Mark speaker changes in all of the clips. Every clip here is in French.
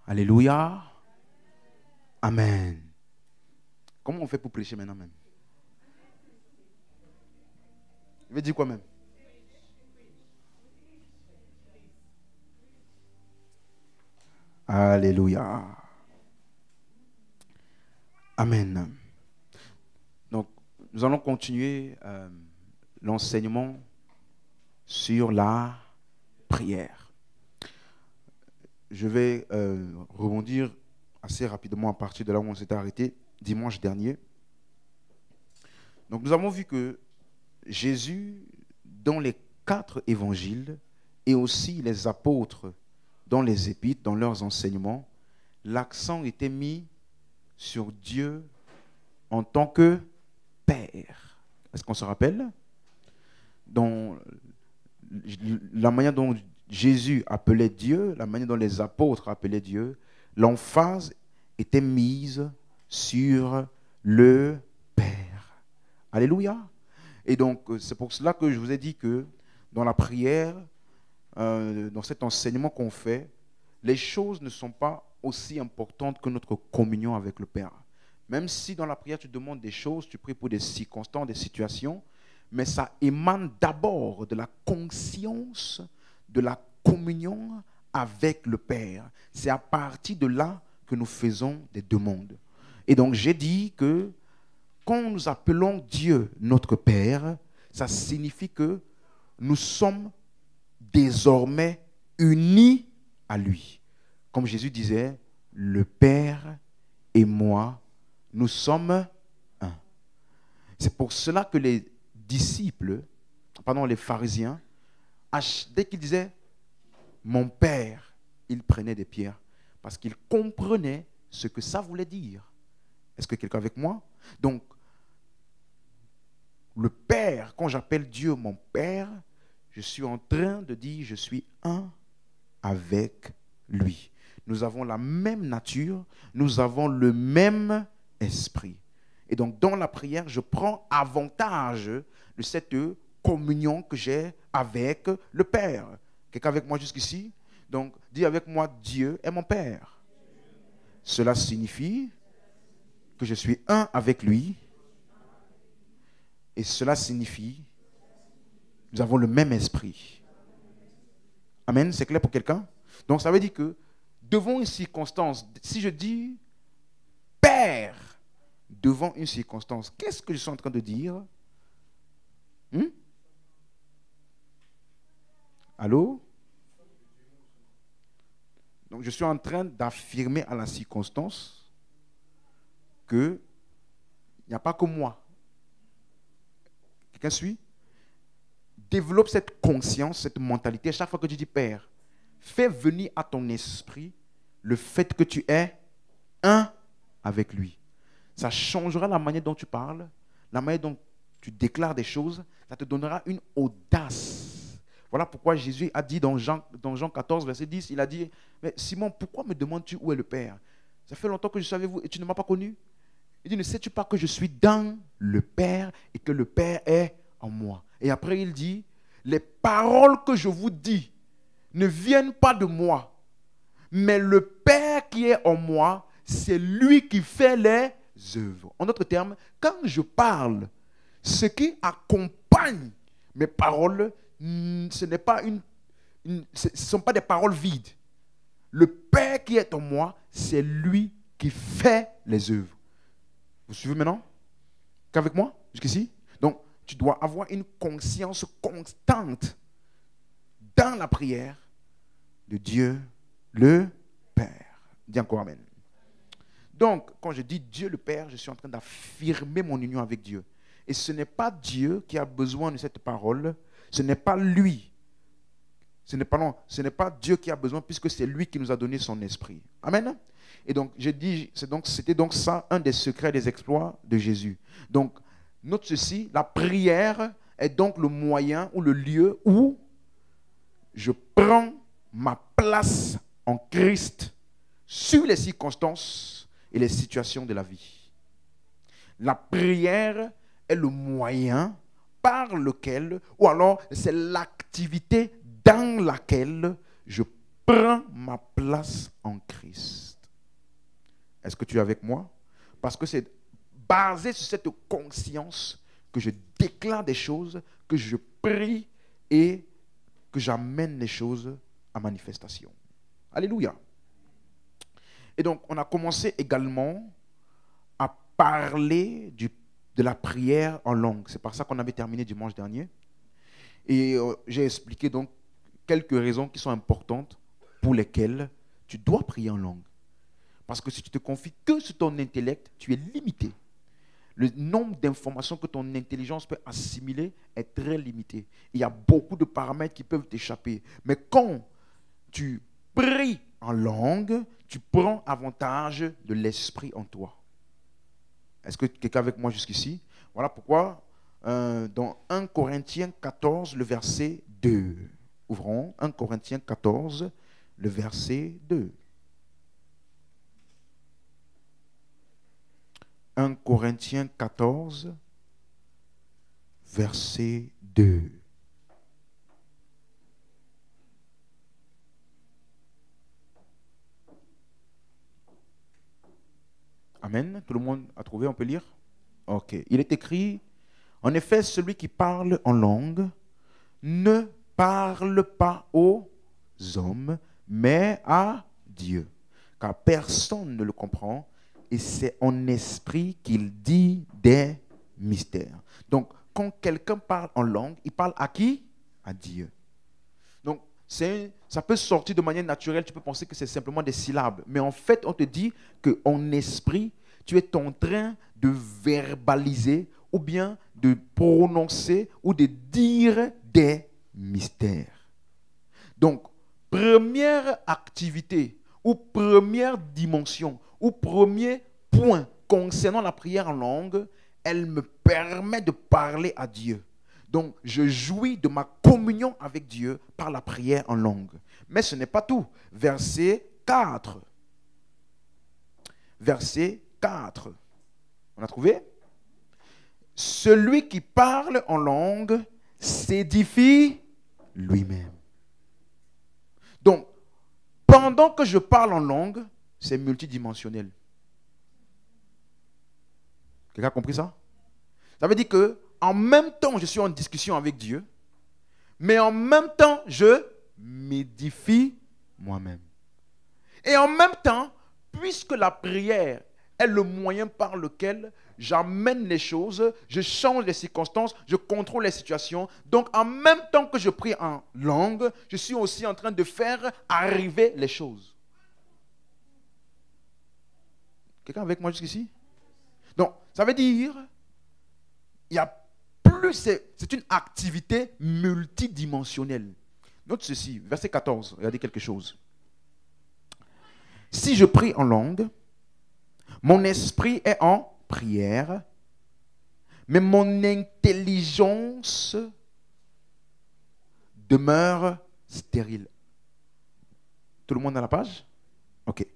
Speaker 1: Alléluia. Amen. Comment on fait pour prêcher maintenant même? Je vais dire quoi même? Alléluia. Amen. Donc, nous allons continuer l'enseignement sur la prière. Je vais rebondir assez rapidement à partir de là où on s'était arrêté dimanche dernier. Donc, nous avons vu que Jésus, dans les 4 évangiles et aussi les apôtres dans les épîtres, dans leurs enseignements, l'accent était mis sur Dieu en tant que Père. Est-ce qu'on se rappelle? Dans la manière dont Jésus appelait Dieu, la manière dont les apôtres appelaient Dieu, l'emphase était mise sur le Père. Alléluia. Et donc, c'est pour cela que je vous ai dit que dans la prière, dans cet enseignement qu'on fait, les choses ne sont pas aussi importantes que notre communion avec le Père. Même si dans la prière, tu demandes des choses, tu pries pour des circonstances, des situations, mais ça émane d'abord de la conscience de la communion avec le Père. C'est à partir de là que nous faisons des demandes. Et donc, j'ai dit que quand nous appelons Dieu notre Père, ça signifie que nous sommes désormais unis à lui. Comme Jésus disait, le Père et moi, nous sommes un. C'est pour cela que les pharisiens, dès qu'ils disaient mon Père, ils prenaient des pierres parce qu'ils comprenaient ce que ça voulait dire. Est-ce que quelqu'un est avec moi? Donc, le Père, quand j'appelle Dieu mon Père, je suis en train de dire je suis un avec lui. Nous avons la même nature, nous avons le même esprit. Et donc, dans la prière, je prends avantage de cette communion que j'ai avec le Père. Quelqu'un avec moi jusqu'ici? Donc, dis avec moi, Dieu est mon Père. Cela signifie que je suis un avec lui. Et cela signifie que nous avons le même esprit. Amen, c'est clair pour quelqu'un? Donc, ça veut dire que devant une circonstance, si je dis Père devant une circonstance, qu'est-ce que je suis en train de dire? Allô? Donc, je suis en train d'affirmer à la circonstance qu'il n'y a pas que moi. Quelqu'un suit? Développe cette conscience, cette mentalité. Chaque fois que tu dis Père, fais venir à ton esprit le fait que tu es un avec lui. Ça changera la manière dont tu parles, la manière dont tu déclares des choses. Ça te donnera une audace. Voilà pourquoi Jésus a dit dans Jean 14, verset 10, il a dit, mais Simon, pourquoi me demandes-tu où est le Père? Ça fait longtemps que je suis avec vous et tu ne m'as pas connu. Il dit, ne sais-tu pas que je suis dans le Père et que le Père est en moi? Et après il dit, les paroles que je vous dis ne viennent pas de moi, mais le Père qui est en moi, c'est lui qui fait les œuvres. En d'autres termes, quand je parle, ce qui accompagne mes paroles, ce ne sont pas des paroles vides. Le Père qui est en moi, c'est lui qui fait les œuvres. Vous suivez maintenant? Qu'avec moi? Jusqu'ici? Donc, tu dois avoir une conscience constante dans la prière de Dieu le Père. Dis encore Amen. Donc, quand je dis Dieu le Père, je suis en train d'affirmer mon union avec Dieu. Et ce n'est pas Dieu qui a besoin de cette parole, ce n'est pas lui. Ce n'est pas Dieu qui a besoin, puisque c'est lui qui nous a donné son esprit. Amen. Et donc, c'était donc ça, un des secrets des exploits de Jésus. Donc, note ceci, la prière est donc le moyen ou le lieu où je prends ma place en Christ sur les circonstances et les situations de la vie. La prière est le moyen par lequel, ou alors c'est l'activité dans laquelle je prends ma place en Christ. Est-ce que tu es avec moi? Parce que c'est basé sur cette conscience que je déclare des choses, que je prie et que j'amène les choses à manifestation. Alléluia. Et donc, on a commencé également à parler de la prière en langue. C'est par ça qu'on avait terminé dimanche dernier. Et j'ai expliqué donc quelques raisons qui sont importantes pour lesquelles tu dois prier en langue. Parce que si tu te confies que sur ton intellect, tu es limité. Le nombre d'informations que ton intelligence peut assimiler est très limité. Il y a beaucoup de paramètres qui peuvent t'échapper. Mais quand tu pries en langue, tu prends avantage de l'esprit en toi. Est-ce que quelqu'un est avec moi jusqu'ici? Voilà pourquoi dans 1 Corinthiens 14, le verset 2. Ouvrons 1 Corinthiens 14, le verset 2. 1 Corinthiens 14, verset 2. Amen. Tout le monde a trouvé, on peut lire? Ok. Il est écrit, en effet, celui qui parle en langue ne parle pas aux hommes, mais à Dieu. Car personne ne le comprend, et c'est en esprit qu'il dit des mystères. Donc, quand quelqu'un parle en langue, il parle à qui? À Dieu. Donc, ça peut sortir de manière naturelle, tu peux penser que c'est simplement des syllabes. Mais en fait, on te dit qu'en esprit, tu es en train de verbaliser ou bien de prononcer ou de dire des mystères. Donc, première activité ou première dimension ou premier point concernant la prière en langue, elle me permet de parler à Dieu. Donc, je jouis de ma communion avec Dieu par la prière en langue. Mais ce n'est pas tout. Verset 4. Verset 4. On a trouvé? Celui qui parle en langue s'édifie lui-même. Donc, pendant que je parle en langue, c'est multidimensionnel. Quelqu'un a compris ça? Ça veut dire que en même temps, je suis en discussion avec Dieu, mais en même temps, je m'édifie moi-même. Et en même temps, puisque la prière est le moyen par lequel j'amène les choses, je change les circonstances, je contrôle les situations. Donc, en même temps que je prie en langue, je suis aussi en train de faire arriver les choses. Quelqu'un avec moi jusqu'ici? Donc, ça veut dire, il y a plus, c'est une activité multidimensionnelle. Note ceci, verset 14, regardez quelque chose. Si je prie en langue, mon esprit est en prière, mais mon intelligence demeure stérile. Tout le monde à la page? Ok.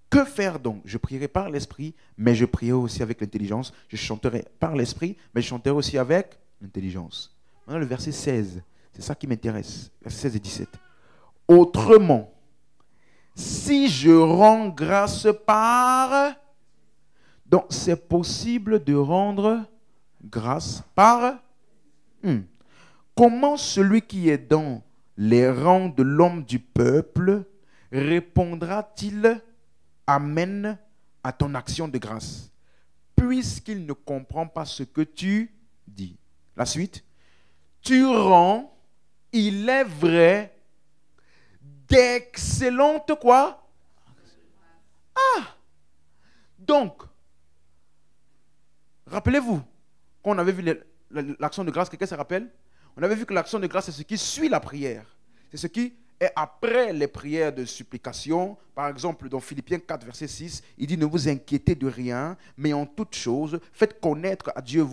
Speaker 1: Que faire donc? Je prierai par l'esprit, mais je prierai aussi avec l'intelligence. Je chanterai par l'esprit, mais je chanterai aussi avec l'intelligence. Maintenant, le verset 16, c'est ça qui m'intéresse. Verset 16 et 17. Autrement, si je rends grâce par... Donc, c'est possible de rendre grâce par... Comment celui qui est dans les rangs de l'homme du peuple répondra-t-il Amen à ton action de grâce, puisqu'il ne comprend pas ce que tu dis. La suite. Tu rends, il est vrai, d'excellentes quoi? Donc, rappelez-vous, quand on avait vu l'action de grâce, quelqu'un se rappelle? On avait vu que l'action de grâce, c'est ce qui suit la prière. C'est ce qui est après les prières de supplication. Par exemple, dans Philippiens 4, verset 6, il dit « Ne vous inquiétez de rien, mais en toute chose, faites connaître à Dieu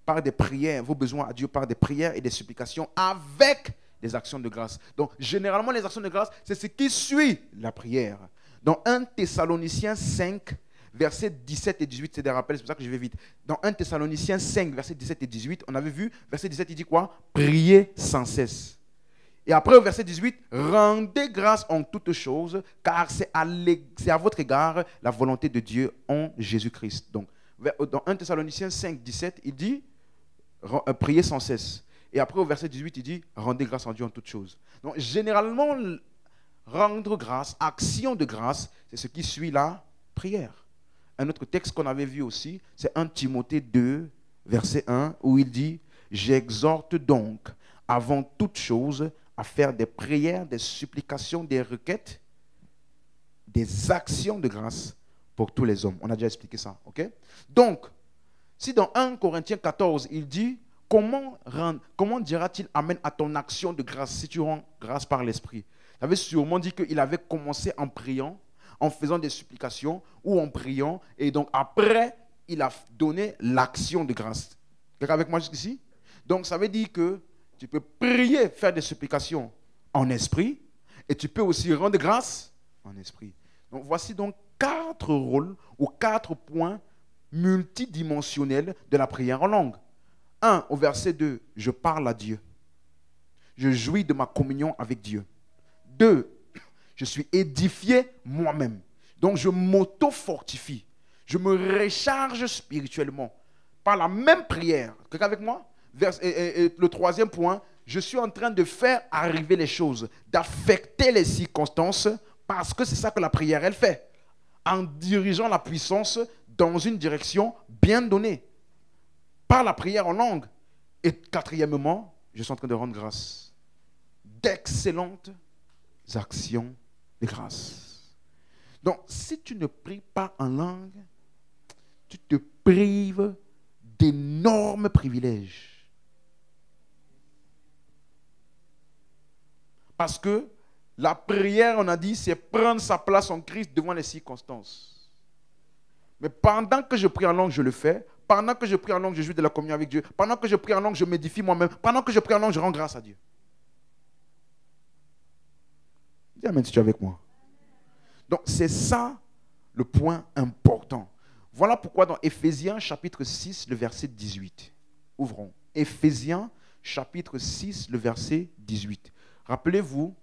Speaker 1: par des prières, vos besoins à Dieu par des prières et des supplications avec des actions de grâce. » Donc, généralement, les actions de grâce, c'est ce qui suit la prière. Dans 1 Thessaloniciens 5, versets 17 et 18, c'est des rappels, c'est pour ça que je vais vite. Dans 1 Thessaloniciens 5, versets 17 et 18, on avait vu, verset 17, il dit quoi? Priez sans cesse. Et après, au verset 18, rendez grâce en toutes choses, car c'est à votre égard la volonté de Dieu en Jésus-Christ. Donc, dans 1 Thessaloniciens 5, 17, il dit, priez sans cesse. Et après, au verset 18, il dit, rendez grâce en Dieu en toutes choses. Donc, généralement, rendre grâce, action de grâce, c'est ce qui suit la prière. Un autre texte qu'on avait vu aussi, c'est 1 Timothée 2, verset 1, où il dit, j'exhorte donc, avant toute chose, à faire des prières, des supplications, des requêtes, des actions de grâce pour tous les hommes. On a déjà expliqué ça, ok? Donc, si dans 1 Corinthiens 14, il dit, comment dira-t-il amen à ton action de grâce si tu rends grâce par l'Esprit? Ça veut sûrement dire qu'il avait commencé en priant, en faisant des supplications ou en priant, et donc après, il a donné l'action de grâce. Quelqu'un avec moi jusqu'ici? Donc, ça veut dire que tu peux prier, faire des supplications en esprit, et tu peux aussi rendre grâce en esprit. Donc, voici donc 4 rôles ou 4 points multidimensionnels de la prière en langue. 1, au verset 2, je parle à Dieu. Je jouis de ma communion avec Dieu. 2, je suis édifié moi-même. Donc, je m'auto-fortifie. Je me recharge spirituellement par la même prière. Quelqu'un avec moi? Le 3e point, je suis en train de faire arriver les choses, d'affecter les circonstances, parce que c'est ça que la prière, elle fait, en dirigeant la puissance dans une direction bien donnée, par la prière en langue. Et 4e, je suis en train de rendre grâce. D'excellentes actions de grâce. Donc, si tu ne pries pas en langue, tu te prives d'énormes privilèges. Parce que la prière, on a dit, c'est prendre sa place en Christ devant les circonstances. Mais pendant que je prie en langue, je le fais. Pendant que je prie en langue, je jouis de la communion avec Dieu. Pendant que je prie en langue, je m'édifie moi-même. Pendant que je prie en langue, je rends grâce à Dieu. Dis amen si tu es avec moi. Donc, c'est ça le point important. Voilà pourquoi dans Éphésiens chapitre 6, le verset 18. Ouvrons. Éphésiens chapitre 6, le verset 18. Rappelez-vous,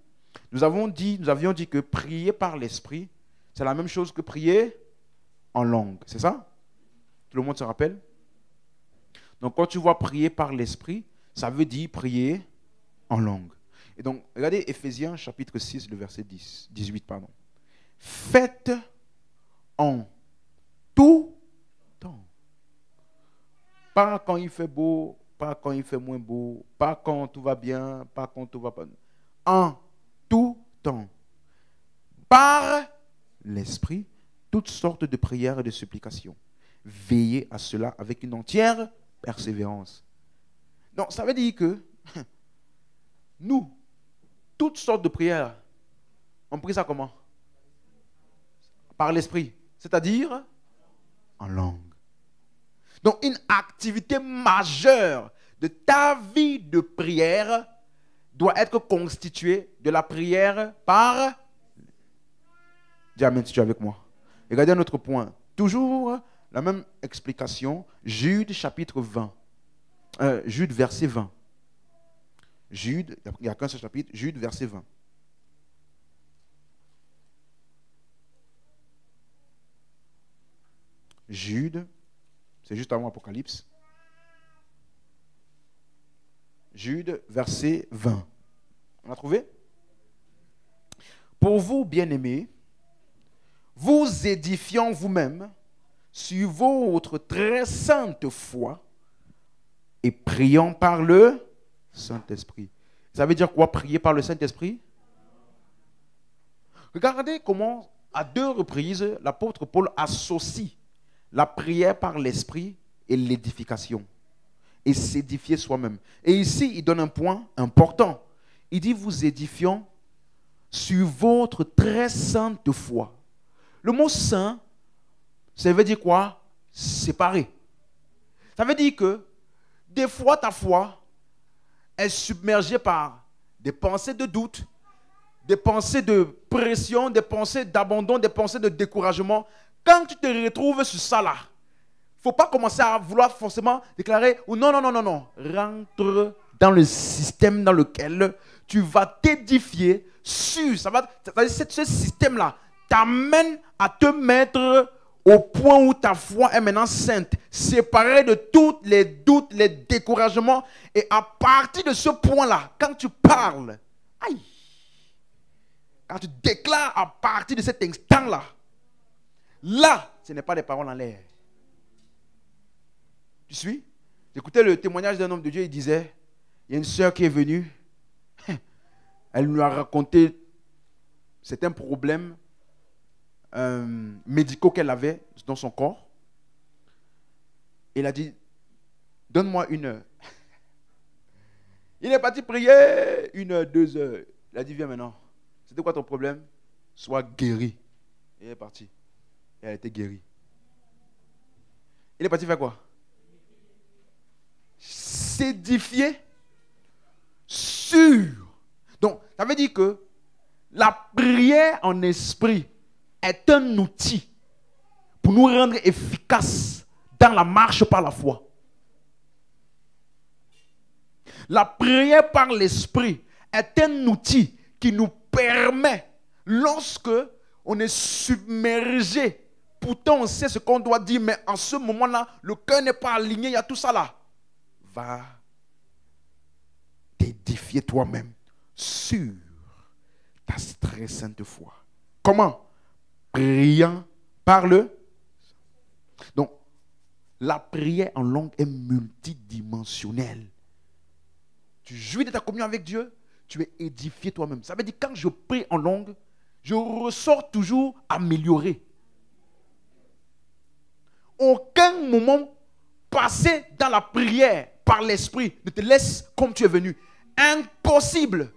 Speaker 1: nous avions dit que prier par l'esprit, c'est la même chose que prier en langue. C'est ça? Tout le monde se rappelle? Donc, quand tu vois prier par l'esprit, ça veut dire prier en langue. Et donc, regardez Éphésiens chapitre 6, le verset 18. Faites en tout temps. Pas quand il fait beau, pas quand il fait moins beau, pas quand tout va bien, pas quand tout va pas. En tout temps. Par l'esprit, toutes sortes de prières et de supplications. Veillez à cela avec une entière persévérance. Donc, ça veut dire que nous, toutes sortes de prières, on prie ça comment? Par l'esprit, c'est-à-dire en langue. Donc, une activité majeure de ta vie de prière doit être constituée de la prière par... Dis amen si tu es avec moi. Regardez un autre point. Toujours la même explication. Jude chapitre 20. Jude verset 20. Jude, il n'y a qu'un seul chapitre. Jude verset 20. Jude, c'est juste avant Apocalypse. Jude, verset 20. On a trouvé? Pour vous, bien-aimés, vous édifiant vous-même sur votre très sainte foi et priant par le Saint-Esprit. Ça veut dire quoi, prier par le Saint-Esprit? Regardez comment, à 2 reprises, l'apôtre Paul associe la prière par l'Esprit et l'édification. Et s'édifier soi-même. Et ici, il donne un point important. Il dit, vous édifiant sur votre très sainte foi. Le mot saint, ça veut dire quoi? Séparé. Ça veut dire que des fois, ta foi est submergée par des pensées de doute, des pensées de pression, des pensées d'abandon, des pensées de découragement. Quand tu te retrouves sur ça là, il ne faut pas commencer à vouloir forcément déclarer ou non. Rentre dans le système dans lequel tu vas t'édifier sur. Ce système-là t'amène à te mettre au point où ta foi est maintenant sainte, séparée de tous les doutes, les découragements. Et à partir de ce point-là, quand tu parles, aïe, quand tu déclares à partir de cet instant-là, là, ce n'est pas des paroles en l'air. Tu suis? J'écoutais le témoignage d'un homme de Dieu, il disait, il y a une sœur qui est venue, elle nous a raconté certains problèmes médicaux qu'elle avait dans son corps. Il a dit, donne-moi 1 heure. Il est parti prier 1 heure, 2 heures. Il a dit, viens maintenant. C'était quoi ton problème? Sois guéri. Il est parti. Et elle a été guérie. Il est parti faire quoi? S'édifier sur. Donc, ça veut dire que la prière en esprit est un outil pour nous rendre efficaces dans la marche par la foi. La prière par l'esprit est un outil qui nous permet, lorsque on est submergé, pourtant on sait ce qu'on doit dire, mais en ce moment-là, le cœur n'est pas aligné, il y a tout ça là. Va t'édifier toi-même sur ta très sainte foi. Comment? Priant par le. Donc, la prière en langue est multidimensionnelle. Tu jouis de ta communion avec Dieu, tu es édifié toi-même. Ça veut dire que quand je prie en langue, je ressors toujours amélioré. Aucun moment passé dans la prière par l'esprit ne te laisse comme tu es venu. Impossible.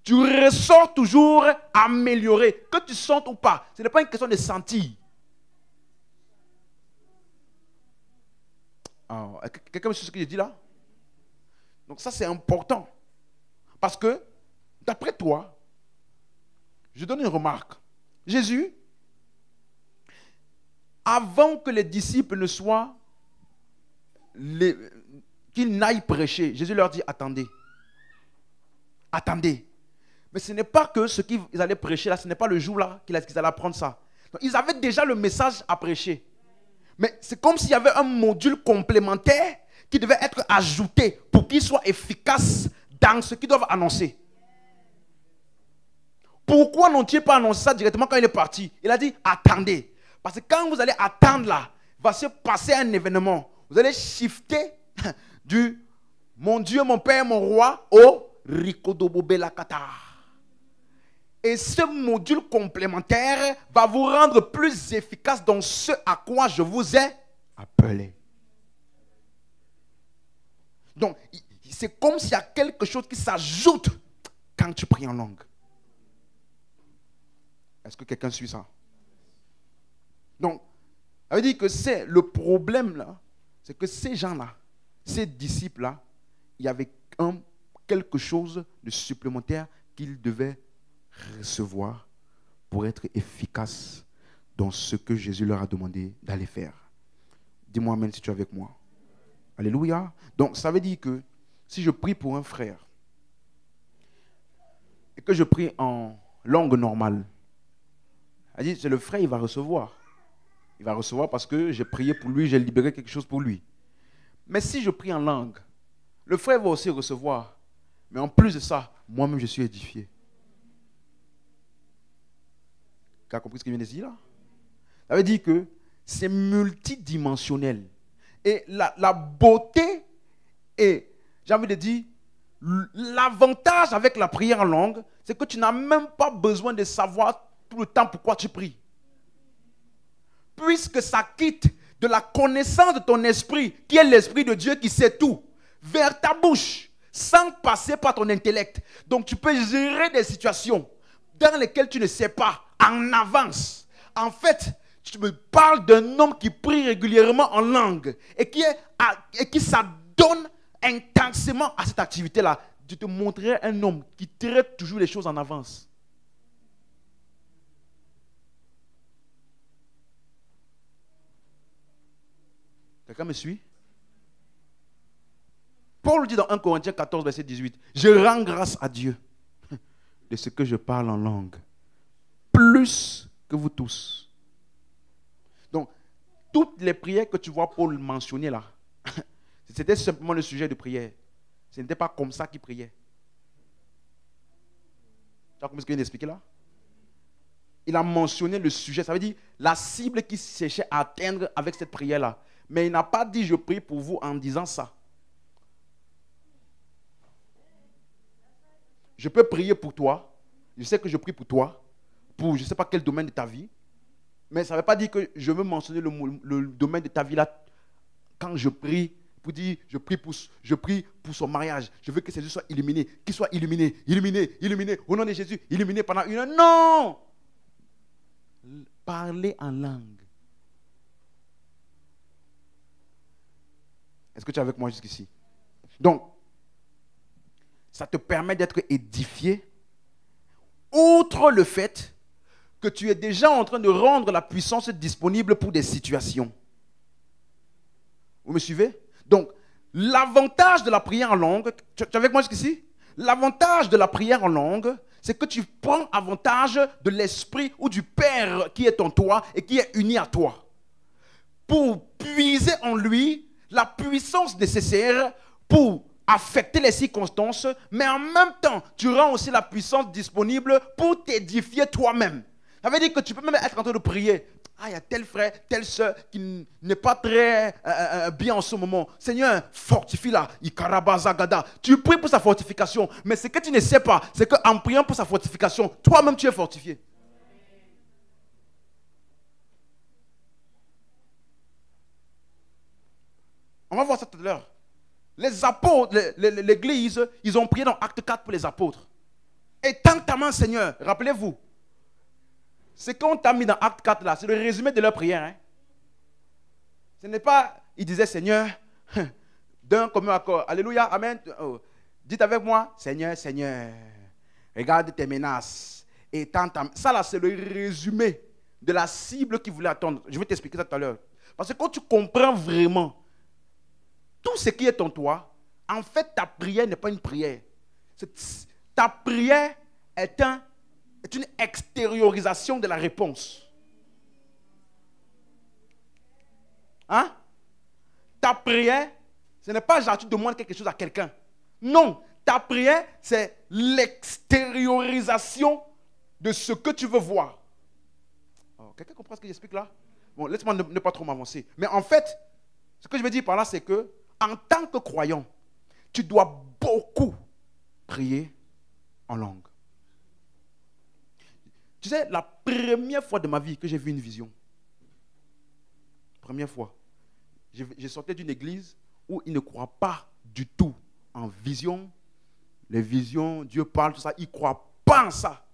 Speaker 1: Tu ressors toujours amélioré. Que tu sentes ou pas, ce n'est pas une question de sentir. Quelqu'un me suit ce que je dis là? Donc ça c'est important. Parce que, d'après toi, je donne une remarque. Jésus, avant que les disciples ne soient, qu'ils n'aillent prêcher, Jésus leur dit, attendez. Attendez. Mais ce n'est pas que ce qu'ils allaient prêcher là, ce n'est pas le jour là qu'ils allaient apprendre ça. Donc, ils avaient déjà le message à prêcher. Mais c'est comme s'il y avait un module complémentaire qui devait être ajouté pour qu'il soit efficace dans ce qu'ils doivent annoncer. Pourquoi n'ont-ils pas annoncé ça directement quand il est parti? Il a dit, attendez. Parce que quand vous allez attendre là, va se passer un événement. Vous allez shifter du mon Dieu, mon Père, mon Roi au Rikodobobelakata. Et ce module complémentaire va vous rendre plus efficace dans ce à quoi je vous ai appelé. Donc, c'est comme s'il y a quelque chose qui s'ajoute quand tu pries en langue. Est-ce que quelqu'un suit ça? Donc, ça veut dire que c'est le problème là, c'est que ces gens-là, ces disciples-là, il y avait quelque chose de supplémentaire qu'ils devaient recevoir pour être efficaces dans ce que Jésus leur a demandé d'aller faire. Dis-moi amen si tu es avec moi. Alléluia. Donc, ça veut dire que si je prie pour un frère et que je prie en langue normale, c'est le frère, il va recevoir. Il va recevoir parce que j'ai prié pour lui, j'ai libéré quelque chose pour lui. Mais si je prie en langue, le frère va aussi recevoir. Mais en plus de ça, moi-même, je suis édifié. Tu as compris ce que je viens de dire là? Ça veut dire que c'est multidimensionnel. Et la beauté et, j'ai envie de dire, l'avantage avec la prière en langue, c'est que tu n'as même pas besoin de savoir tout le temps pourquoi tu pries. Puisque ça quitte de la connaissance de ton esprit, qui est l'esprit de Dieu qui sait tout, vers ta bouche, sans passer par ton intellect. Donc tu peux gérer des situations dans lesquelles tu ne sais pas, en avance. En fait, tu me parles d'un homme qui prie régulièrement en langue et qui s'adonne intensément à cette activité-là. Je te montrerai un homme qui traite toujours les choses en avance. Quelqu'un me suit? Paul dit dans 1 Corinthiens 14, verset 18, « Je rends grâce à Dieu de ce que je parle en langue. Plus que vous tous. Donc, toutes les prières que tu vois Paul mentionner là, c'était simplement le sujet de prière. Ce n'était pas comme ça qu'il priait. Tu as compris ce que je viens d'expliquer là? Il a mentionné le sujet, ça veut dire la cible qu'il cherchait à atteindre avec cette prière-là. Mais il n'a pas dit je prie pour vous en disant ça. Je peux prier pour toi. Je sais que je prie pour toi, pour je ne sais pas quel domaine de ta vie. Mais ça ne veut pas dire que je veux mentionner le domaine de ta vie là quand je prie. Pour dire, je prie pour son mariage. Je veux que ses yeux soient illuminés. Qu'il soit illuminé, illuminé, illuminé. Au nom de Jésus, illuminé pendant une heure. Non! Parler en langue. Est-ce que tu es avec moi jusqu'ici? Donc, ça te permet d'être édifié. Outre le fait que tu es déjà en train de rendre la puissance disponible pour des situations. Vous me suivez? Donc, l'avantage de la prière en langue, tu es avec moi jusqu'ici? L'avantage de la prière en langue, c'est que tu prends avantage de l'Esprit ou du Père qui est en toi et qui est uni à toi. Pour puiser en lui la puissance nécessaire pour affecter les circonstances, mais en même temps, tu rends aussi la puissance disponible pour t'édifier toi-même. Ça veut dire que tu peux même être en train de prier. Ah, il y a tel frère, telle soeur qui n'est pas très bien en ce moment. Seigneur, fortifie-la. Tu pries pour sa fortification. Mais ce que tu ne sais pas, c'est qu'en priant pour sa fortification, toi-même tu es fortifié. On va voir ça tout à l'heure. Les apôtres, l'église, ils ont prié dans Acte 4 pour les apôtres. Étends ta main, Seigneur. Rappelez-vous. Ce qu'on t'a mis dans Acte 4 là, c'est le résumé de leur prière. Hein. Ce n'est pas, ils disaient Seigneur, d'un commun accord. Alléluia, amen. Oh. Dites avec moi, Seigneur, Seigneur, regarde tes menaces. Étends ta main. Ça là, c'est le résumé de la cible qu'ils voulaient attendre. Je vais t'expliquer ça tout à l'heure. Parce que quand tu comprends vraiment tout ce qui est en toi, en fait, ta prière n'est pas une prière. Ta prière est une extériorisation de la réponse. Hein? Ta prière, ce n'est pas genre tu demandes quelque chose à quelqu'un. Non, ta prière, c'est l'extériorisation de ce que tu veux voir. Oh, quelqu'un comprend ce que j'explique là? Bon, laisse-moi ne pas trop m'avancer. Mais en fait, ce que je veux dire par là, c'est que en tant que croyant, tu dois beaucoup prier en langue. Tu sais, la première fois de ma vie que j'ai vu une vision, première fois, je sortais d'une église où ils ne croient pas du tout en vision. Les visions, Dieu parle, tout ça, ils ne croient pas en ça.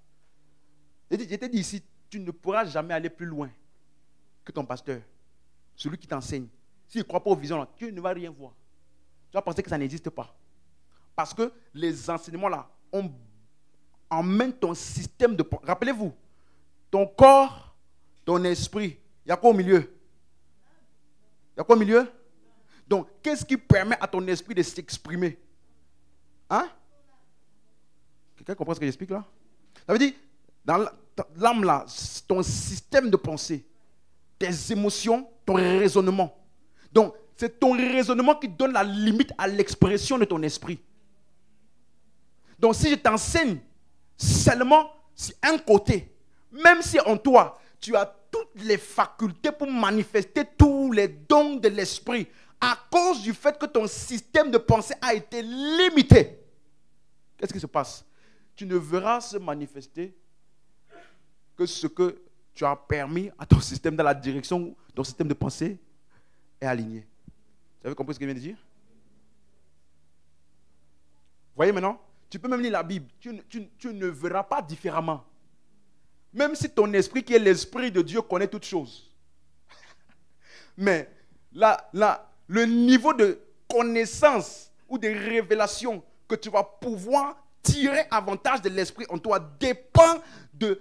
Speaker 1: J'étais dit ici, tu ne pourras jamais aller plus loin que ton pasteur, celui qui t'enseigne. S'il ne croit pas aux visions, là, tu ne vas rien voir. Tu vas penser que ça n'existe pas. Parce que les enseignements là emmènent ton système de pensée. Rappelez-vous, ton corps, ton esprit, il y a quoi au milieu? Il y a quoi au milieu? Donc, qu'est-ce qui permet à ton esprit de s'exprimer? Hein? Quelqu'un comprend ce que j'explique là? Ça veut dire, dans l'âme là, ton système de pensée, tes émotions, ton raisonnement. Donc, c'est ton raisonnement qui donne la limite à l'expression de ton esprit. Donc, si je t'enseigne seulement sur un côté, même si en toi, tu as toutes les facultés pour manifester tous les dons de l'esprit, à cause du fait que ton système de pensée a été limité, qu'est-ce qui se passe? Tu ne verras se manifester que ce que tu as permis à ton système, dans la direction où ton système de pensée est aligné. Vous avez compris ce que je viens de dire? Voyez maintenant? Tu peux même lire la Bible. Tu ne verras pas différemment. Même si ton esprit, qui est l'esprit de Dieu, connaît toutes choses. Mais le niveau de connaissance ou de révélation que tu vas pouvoir tirer avantage de l'esprit en toi dépend de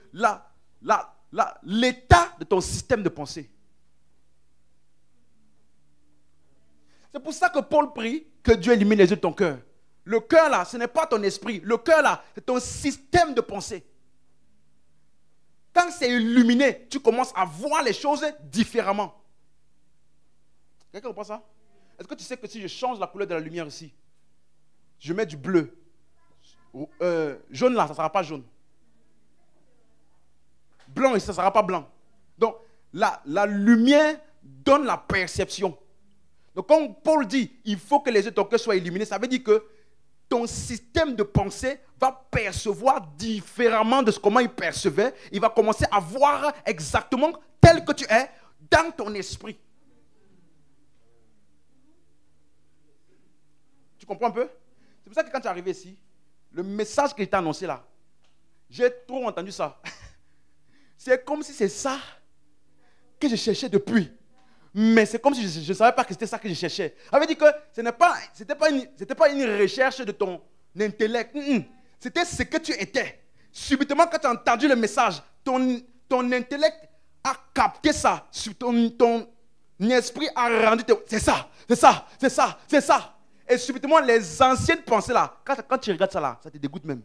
Speaker 1: l'état de ton système de pensée. C'est pour ça que Paul prie que Dieu élimine les yeux de ton cœur. Le cœur là, ce n'est pas ton esprit. Le cœur là, c'est ton système de pensée. Quand c'est illuminé, tu commences à voir les choses différemment. Quelqu'un comprend ça? Est-ce que tu sais que si je change la couleur de la lumière ici, je mets du bleu, jaune là, ça ne sera pas jaune. Blanc ici, ça ne sera pas blanc. Donc, la lumière donne la perception. Donc, quand Paul dit, il faut que les yeux de ton cœur soient illuminés, ça veut dire que ton système de pensée va percevoir différemment de comment il percevait. Il va commencer à voir exactement tel que tu es dans ton esprit. Tu comprends un peu? C'est pour ça que quand tu es arrivé ici, le message qui t'a annoncé là, j'ai trop entendu ça. C'est comme si c'est ça que je cherchais depuis. Mais c'est comme si je ne savais pas que c'était ça que je cherchais. Ça veut dire que ce n'était pas une recherche de ton intellect. C'était ce que tu étais. Subitement, quand tu as entendu le message, ton intellect a capté ça. Ton esprit a rendu... C'est ça, c'est ça, c'est ça, c'est ça. Et subitement, les anciennes pensées là, quand tu regardes ça là, ça te dégoûte même.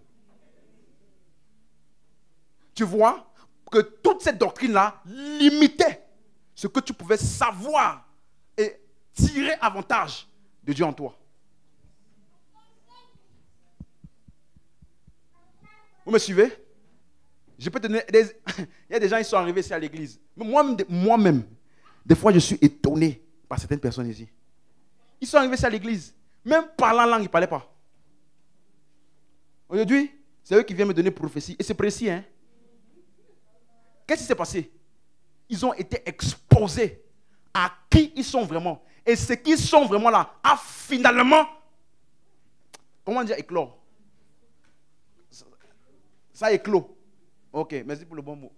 Speaker 1: Tu vois que toute cette doctrine-là limitait ce que tu pouvais savoir et tirer avantage de Dieu en toi. Vous me suivez? Je peux te donner il y a des gens qui sont arrivés ici à l'église. Moi-même, des fois, je suis étonné par certaines personnes ici. Ils sont arrivés ici à l'église. Même parlant langue, ils ne parlaient pas. Aujourd'hui, c'est eux qui viennent me donner prophétie. Et c'est précis, hein? Qu'est-ce qui s'est passé? Ils ont été exposés à qui ils sont vraiment. Et ce qu'ils sont vraiment là a finalement, comment dire, éclore. Ça a éclos. Ok, merci pour le bon mot.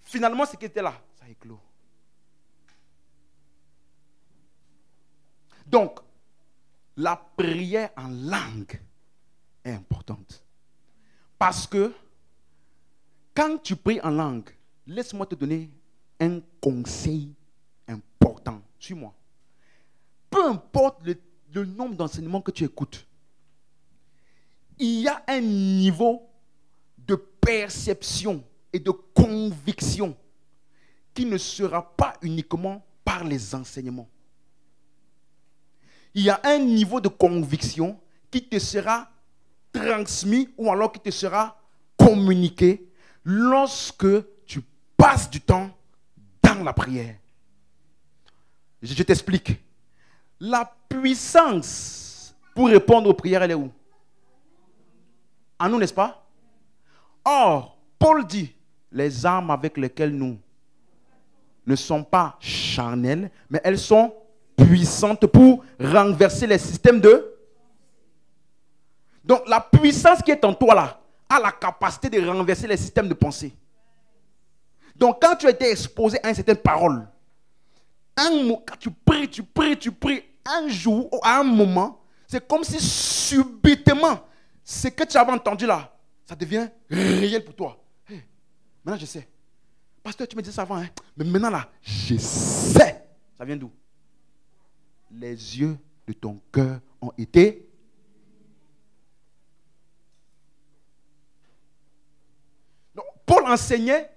Speaker 1: Finalement, ce qui était là, ça a éclos. Donc, la prière en langue est importante. Parce que quand tu pries en langue, laisse-moi te donner un conseil important. Suis-moi. Peu importe le nombre d'enseignements que tu écoutes, il y a un niveau de perception et de conviction qui ne sera pas uniquement par les enseignements. Il y a un niveau de conviction qui te sera transmis ou alors qui te sera communiqué lorsque tu passes du temps dans la prière. Je t'explique. La puissance pour répondre aux prières, elle est où? En nous, n'est-ce pas? Or, Paul dit, les armes avec lesquelles nous ne sont pas charnelles, mais elles sont puissantes pour renverser les systèmes de... Donc, la puissance qui est en toi là, a la capacité de renverser les systèmes de pensée. Donc, quand tu as été exposé à une certaine parole, quand tu pries, un jour ou à un moment, c'est comme si subitement, ce que tu avais entendu là, ça devient réel pour toi. Hey, maintenant, je sais. Pasteur, tu me disais ça avant, hein? Mais maintenant là, je sais. Ça vient d'où? Les yeux de ton cœur ont été... Donc, Paul enseignait,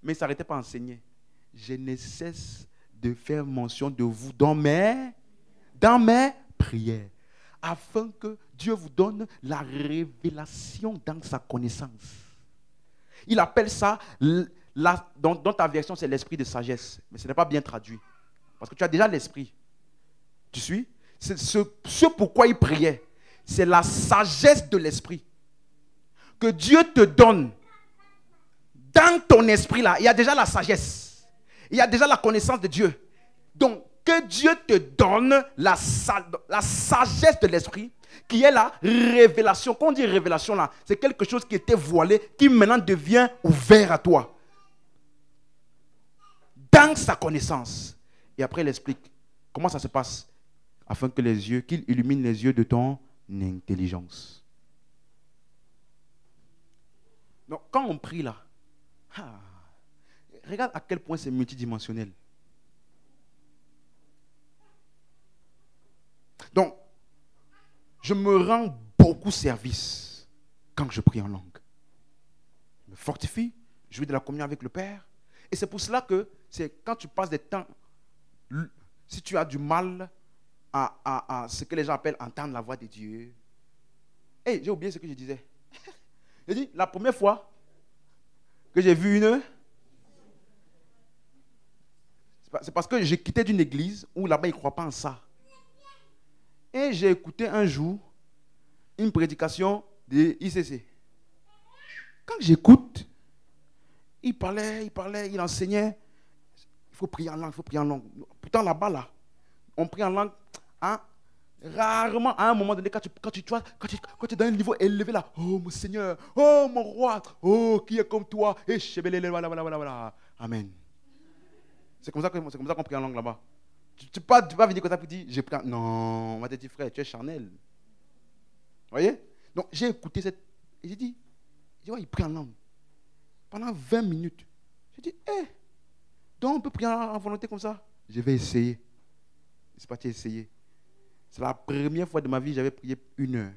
Speaker 1: mais il ne s'arrêtait pas à enseigner. Je ne cesse de faire mention de vous dans mes prières, afin que Dieu vous donne la révélation dans sa connaissance. Il appelle ça, dans ta version, c'est l'esprit de sagesse, mais ce n'est pas bien traduit, parce que tu as déjà l'esprit. Tu suis? C'est ce pourquoi il priait, c'est la sagesse de l'esprit. Que Dieu te donne dans ton esprit là, il y a déjà la sagesse. Il y a déjà la connaissance de Dieu. Donc, que Dieu te donne la sagesse de l'esprit, qui est la révélation. Quand on dit révélation là, c'est quelque chose qui était voilé, qui maintenant devient ouvert à toi. Dans sa connaissance. Et après, il explique comment ça se passe, afin que qu'il illumine les yeux de ton intelligence. Donc, quand on prie là, regarde à quel point c'est multidimensionnel. Donc, je me rends beaucoup service quand je prie en langue. Je me fortifie, je vis de la communion avec le Père. Et c'est pour cela que c'est quand tu passes des temps, si tu as du mal à ce que les gens appellent entendre la voix de Dieu. Hey, j'ai oublié ce que je disais. J'ai dit, la première fois que j'ai vu c'est parce que j'ai quitté d'une église où là-bas ils ne croient pas en ça. Et j'ai écouté un jour une prédication de ICC. Quand j'écoute, il parlait, il enseignait. Il faut prier en langue, il faut prier en langue. Pourtant là-bas, là, on prie en langue. Hein, rarement, à un moment donné, quand tu es dans un niveau élevé là, oh mon Seigneur, oh mon roi, oh qui est comme toi, et voilà. Amen. C'est comme ça qu'on prie en langue là-bas. Tu ne peux pas venir comme ça pour dire, j'ai pris en... Non, on va te dire, frère, tu es charnel. Vous voyez? Donc j'ai écouté cette... Et j'ai dit, ouais, il prie en langue. Pendant 20 minutes. J'ai dit, donc on peut prier en volonté comme ça? Je vais essayer. C'est pas essayer. C'est la première fois de ma vie que j'avais prié 1 heure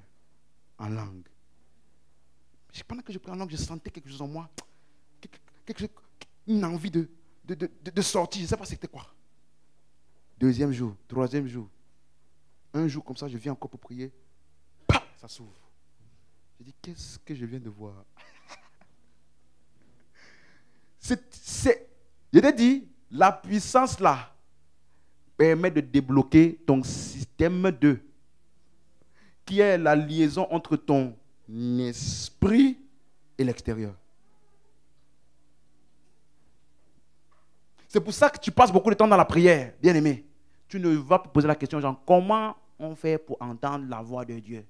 Speaker 1: en langue. Pendant que je priais en langue, je sentais quelque chose en moi. Une envie de sortir. Je ne sais pas c'était quoi. 2e jour, 3e jour. Un jour comme ça, je viens encore pour prier. Paf, ça s'ouvre. Je dis, qu'est-ce que je viens de voir? Je t'ai dit, la puissance là permet de débloquer ton système 2, qui est la liaison entre ton esprit et l'extérieur. C'est pour ça que tu passes beaucoup de temps dans la prière, bien aimé. Tu ne vas pas poser la question, genre, comment on fait pour entendre la voix de Dieu?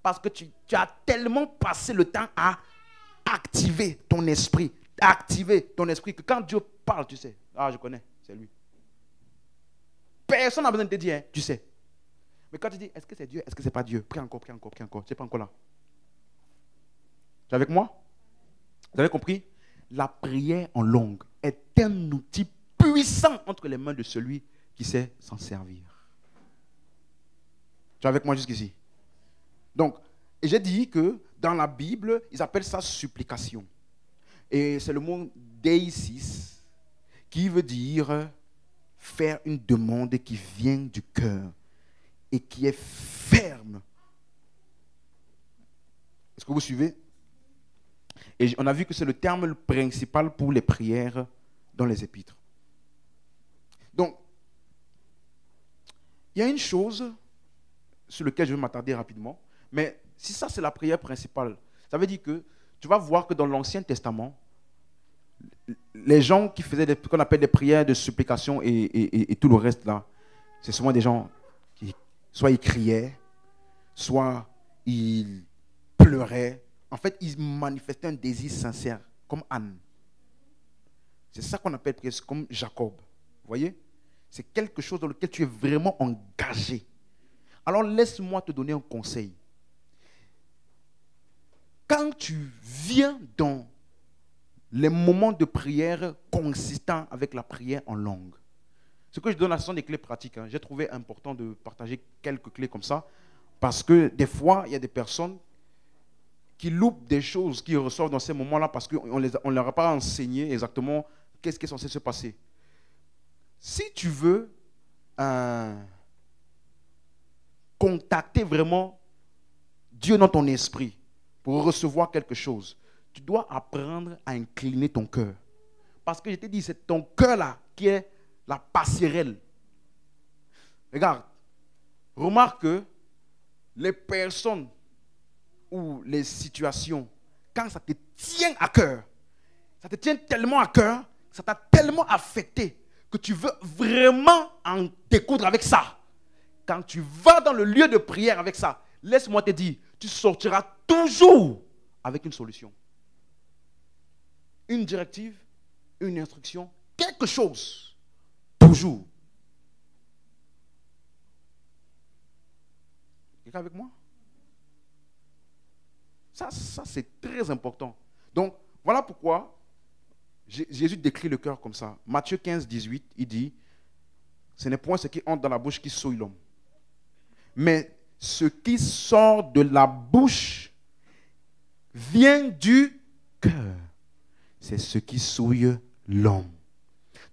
Speaker 1: Parce que tu as tellement passé le temps à activer ton esprit. Activer ton esprit que quand Dieu parle, tu sais, je connais, c'est lui. Personne n'a besoin de te dire, hein, tu sais. Mais quand tu dis, est-ce que c'est Dieu, est-ce que c'est pas Dieu? Prie encore. Tu n'es pas encore là. Tu es avec moi? Vous avez compris? La prière en langue est un outil puissant entre les mains de celui qui sait s'en servir. Tu es avec moi jusqu'ici? Donc, et j'ai dit que dans la Bible, ils appellent ça supplication. Et c'est le mot deisis qui veut dire faire une demande qui vient du cœur et qui est ferme. Est-ce que vous suivez? Et on a vu que c'est le terme principal pour les prières dans les épîtres. Donc, il y a une chose sur laquelle je vais m'attarder rapidement, mais si ça c'est la prière principale, ça veut dire que tu vas voir que dans l'Ancien Testament, les gens qui faisaient ce qu'on appelle des prières de supplication et tout le reste là, c'est souvent des gens qui, soit ils criaient, soit ils pleuraient. En fait, ils manifestaient un désir sincère, comme Anne. C'est ça qu'on appelle prière, comme Jacob. Vous voyez? C'est quelque chose dans lequel tu es vraiment engagé. Alors laisse-moi te donner un conseil. Quand tu viens dans les moments de prière consistants avec la prière en langue, ce que je donne, ce sont des clés pratiques. J'ai trouvé important de partager quelques clés comme ça, parce que des fois, il y a des personnes qui loupent des choses qui ressortent dans ces moments-là parce qu'on ne leur a pas enseigné exactement qu'est-ce qui est censé se passer. Si tu veux contacter vraiment Dieu dans ton esprit pour recevoir quelque chose, tu dois apprendre à incliner ton cœur. Parce que je t'ai dit, c'est ton cœur-là qui est la passerelle. Regarde, remarque que les personnes ou les situations, quand ça te tient à cœur, ça te tient tellement à cœur, ça t'a tellement affecté que tu veux vraiment en découdre avec ça. Quand tu vas dans le lieu de prière avec ça, laisse-moi te dire, tu sortiras toujours avec une solution. Une directive, une instruction, quelque chose. Toujours. Quelqu'un avec moi? Ça c'est très important. Donc, voilà pourquoi Jésus décrit le cœur comme ça. Matthieu 15, 18, il dit, ce n'est point ce qui entre dans la bouche qui souille l'homme, mais ce qui sort de la bouche vient du cœur. C'est ce qui souille l'homme.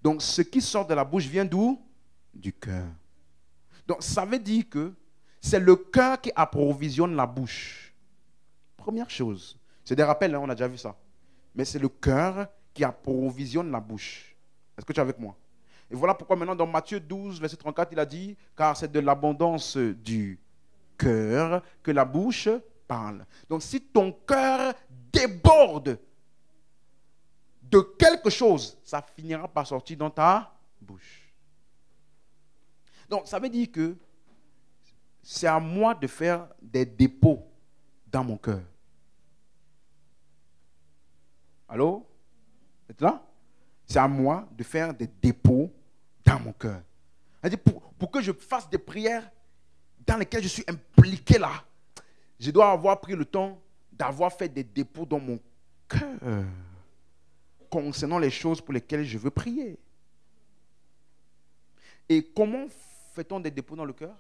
Speaker 1: Donc, ce qui sort de la bouche vient d'où? Du cœur. Donc, ça veut dire que c'est le cœur qui approvisionne la bouche. Première chose. C'est des rappels, hein, on a déjà vu ça. Mais c'est le cœur qui approvisionne la bouche. Est-ce que tu es avec moi? Et voilà pourquoi maintenant dans Matthieu 12, verset 34, il a dit, car c'est de l'abondance du cœur que la bouche parle. Donc si ton cœur déborde de quelque chose, ça finira par sortir dans ta bouche. Donc ça veut dire que c'est à moi de faire des dépôts dans mon cœur. Allô? Vous êtes là? C'est à moi de faire des dépôts dans mon cœur. C'est-à-dire pour que je fasse des prières dans lesquelles je suis impliqué là, je dois avoir pris le temps d'avoir fait des dépôts dans mon cœur concernant les choses pour lesquelles je veux prier. Et comment fait-on des dépôts dans le cœur?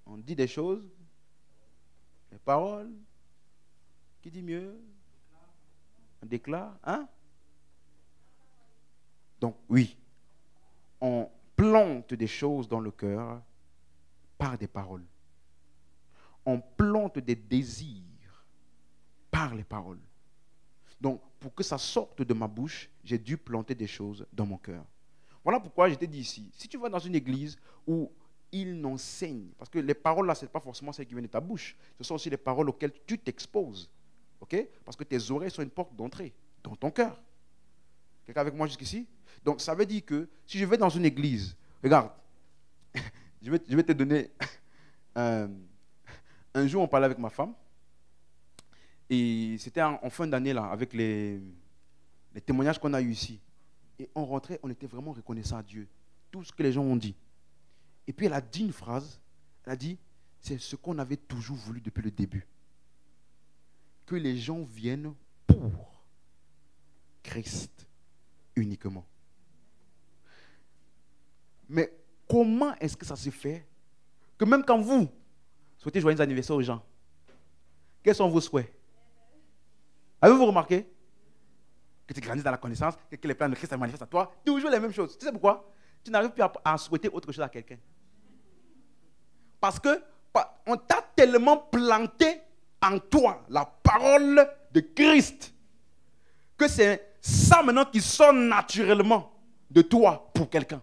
Speaker 1: On dit des choses, des paroles. Qui dit mieux? On déclare, hein? Donc oui, on plante des choses dans le cœur par des paroles. On plante des désirs par les paroles. Donc, pour que ça sorte de ma bouche, j'ai dû planter des choses dans mon cœur. Voilà pourquoi je t'ai dit ici, si tu vas dans une église où ils n'enseignent, parce que les paroles là, ce n'est pas forcément celles qui viennent de ta bouche, ce sont aussi les paroles auxquelles tu t'exposes. Okay? Parce que tes oreilles sont une porte d'entrée dans ton cœur. Quelqu'un avec moi jusqu'ici? Donc, ça veut dire que si je vais dans une église, regarde, je vais te donner... un jour, on parlait avec ma femme, et c'était en fin d'année, là, avec les témoignages qu'on a eus ici. Et on rentrait, on était vraiment reconnaissant à Dieu. Tout ce que les gens ont dit. Et puis, elle a dit une phrase, elle a dit, c'est ce qu'on avait toujours voulu depuis le début. Que les gens viennent pour Christ uniquement. Mais comment est-ce que ça se fait que même quand vous souhaitez joyeux anniversaire aux gens, quels sont vos souhaits? Avez-vous remarqué que tu grandis dans la connaissance, que les plans de Christ se manifestent à toi? Toujours les mêmes choses. Tu sais pourquoi? Tu n'arrives plus à souhaiter autre chose à quelqu'un. Parce que on t'a tellement planté en toi la parole de Christ que c'est ça maintenant qui sort naturellement de toi pour quelqu'un.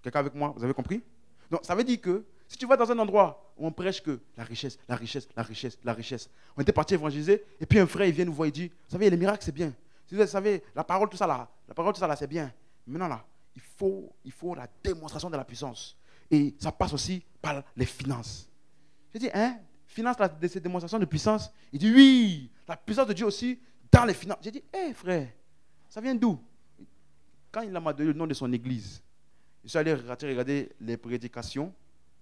Speaker 1: Quelqu'un avec moi? Vous avez compris? Donc ça veut dire que si tu vas dans un endroit où on prêche que la richesse, la richesse, la richesse, la richesse, on était parti évangéliser et puis un frère il vient nous voir et dit, vous savez les miracles c'est bien, vous savez la parole tout ça là, c'est bien. Maintenant là, il faut la démonstration de la puissance et ça passe aussi par les finances. Je dis hein, finance de ces démonstrations de puissance? Il dit oui, la puissance de Dieu aussi dans les finances. J'ai dit hé frère, ça vient d'où? Quand il m'a donné le nom de son église, je suis allé regarder les prédications.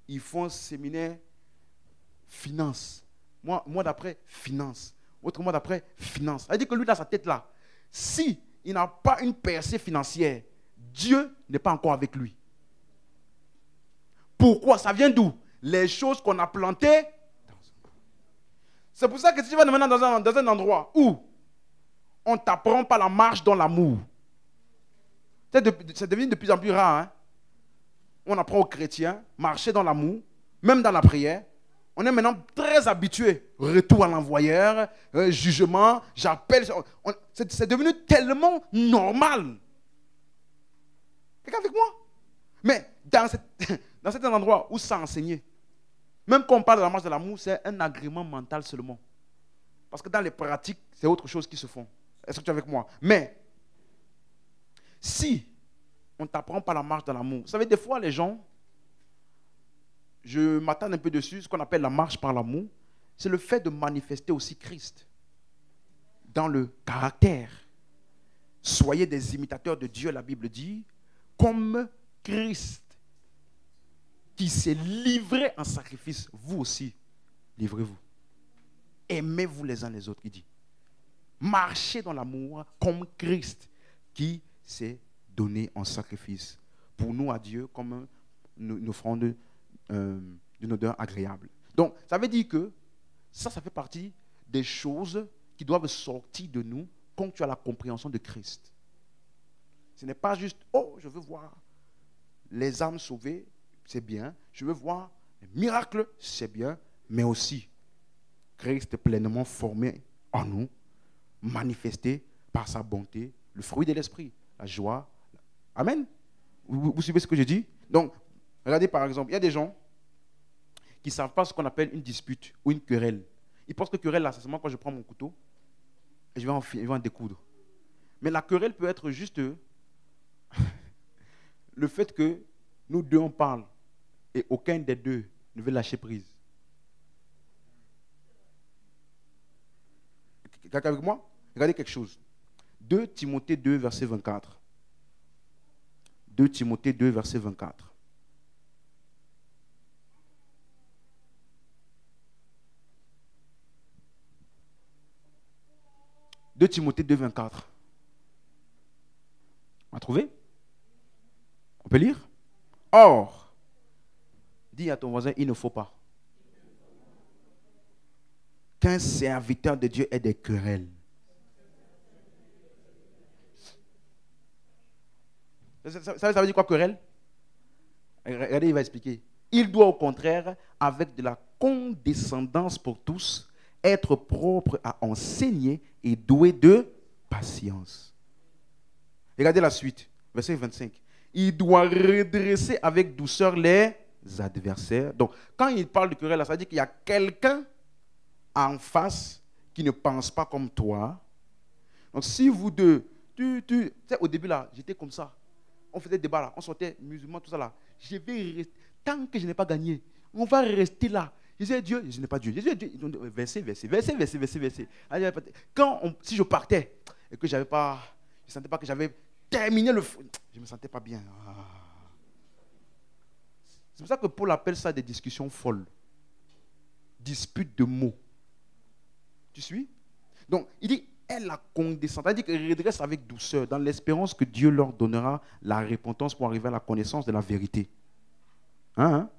Speaker 1: Ils font un séminaire finance. Moi d'après, finance. Autre mois d'après, finance. Ça veut dire que lui, dans sa tête là, si il n'a pas une percée financière, Dieu n'est pas encore avec lui. Pourquoi? Ça vient d'où? Les choses qu'on a plantées. C'est pour ça que si tu vas maintenant dans un endroit où on ne t'apprend pas la marche dans l'amour, c'est devenu de plus en plus rare, hein? On apprend aux chrétiens, marcher dans l'amour, même dans la prière. On est maintenant très habitué. Retour à l'envoyeur, jugement, j'appelle. C'est devenu tellement normal. Quelqu'un avec moi? Mais dans cet endroit où ça enseigné, même quand on parle de la marche de l'amour, c'est un agrément mental seulement. Parce que dans les pratiques, c'est autre chose qui se font. Est-ce que tu es avec moi? Mais, si on ne t'apprend pas la marche dans l'amour. Vous savez, des fois, les gens, je m'attarde un peu dessus, ce qu'on appelle la marche par l'amour, c'est le fait de manifester aussi Christ dans le caractère. Soyez des imitateurs de Dieu, la Bible dit, comme Christ qui s'est livré en sacrifice, vous aussi, livrez-vous. Aimez-vous les uns les autres, il dit. Marchez dans l'amour comme Christ qui s'est donné en sacrifice pour nous à Dieu comme une offrande d'une odeur agréable. Donc, ça veut dire que ça fait partie des choses qui doivent sortir de nous quand tu as la compréhension de Christ. Ce n'est pas juste, oh, je veux voir les âmes sauvées, c'est bien. Je veux voir les miracles, c'est bien. Mais aussi, Christ pleinement formé en nous, manifesté par sa bonté, le fruit de l'esprit, la joie. Amen. Vous suivez ce que je dis? Donc, regardez par exemple, il y a des gens qui ne savent pas ce qu'on appelle une dispute ou une querelle. Ils pensent que querelle, là, c'est seulement quand je prends mon couteau et je vais en découdre. Mais la querelle peut être juste le fait que nous deux, on parle et aucun des deux ne veut lâcher prise. Quelqu'un avec moi? Regardez quelque chose. 2 Timothée 2, verset 24. 2 Timothée 2, verset 24. De Timothée 2, 24. On a trouvé? On peut lire? Or, dis à ton voisin, il ne faut pas qu'un serviteur de Dieu ait des querelles. Ça veut dire quoi, querelle? Regardez, il va expliquer. Il doit au contraire, avec de la condescendance pour tous, être propre à enseigner et doué de patience. Regardez la suite, verset 25. Il doit redresser avec douceur les adversaires. Donc, quand il parle de querelle, ça veut dire qu'il y a quelqu'un en face qui ne pense pas comme toi. Donc, si vous deux, tu sais, au début là, j'étais comme ça. On faisait débat là, on sortait musulmans, tout ça là. Je vais rester, tant que je n'ai pas gagné, on va rester là. Je disais Dieu, je n'ai pas Dieu. Je disais Dieu, verset. Si je partais et que je ne sentais pas que j'avais terminé le feu, je ne me sentais pas bien. C'est pour ça que Paul appelle ça des discussions folles. Disputes de mots. Tu suis? Donc, il dit, elle a condescendance. Il dit qu'elle redresse avec douceur, dans l'espérance que Dieu leur donnera la repentance pour arriver à la connaissance de la vérité. Hein?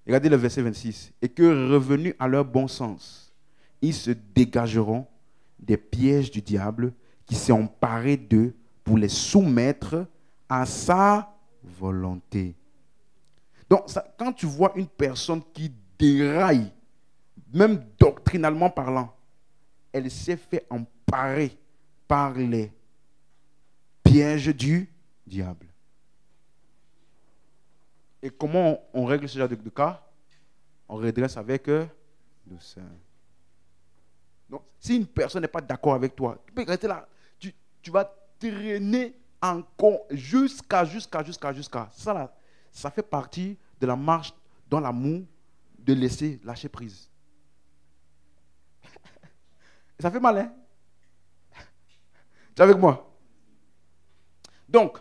Speaker 1: Regardez le verset 26. Et que revenus à leur bon sens, ils se dégageront des pièges du diable qui s'est emparé d'eux pour les soumettre à sa volonté. Donc, quand tu vois une personne qui déraille, même doctrinalement parlant, elle s'est fait emparer par les pièges du diable. Et comment on règle ce genre de cas? On redresse avec douceur. Donc, si une personne n'est pas d'accord avec toi, tu peux rester là. Tu vas traîner encore jusqu'à. Ça, là, ça fait partie de la marche dans l'amour de laisser lâcher prise. Ça fait mal, hein? Tu es avec moi? Donc,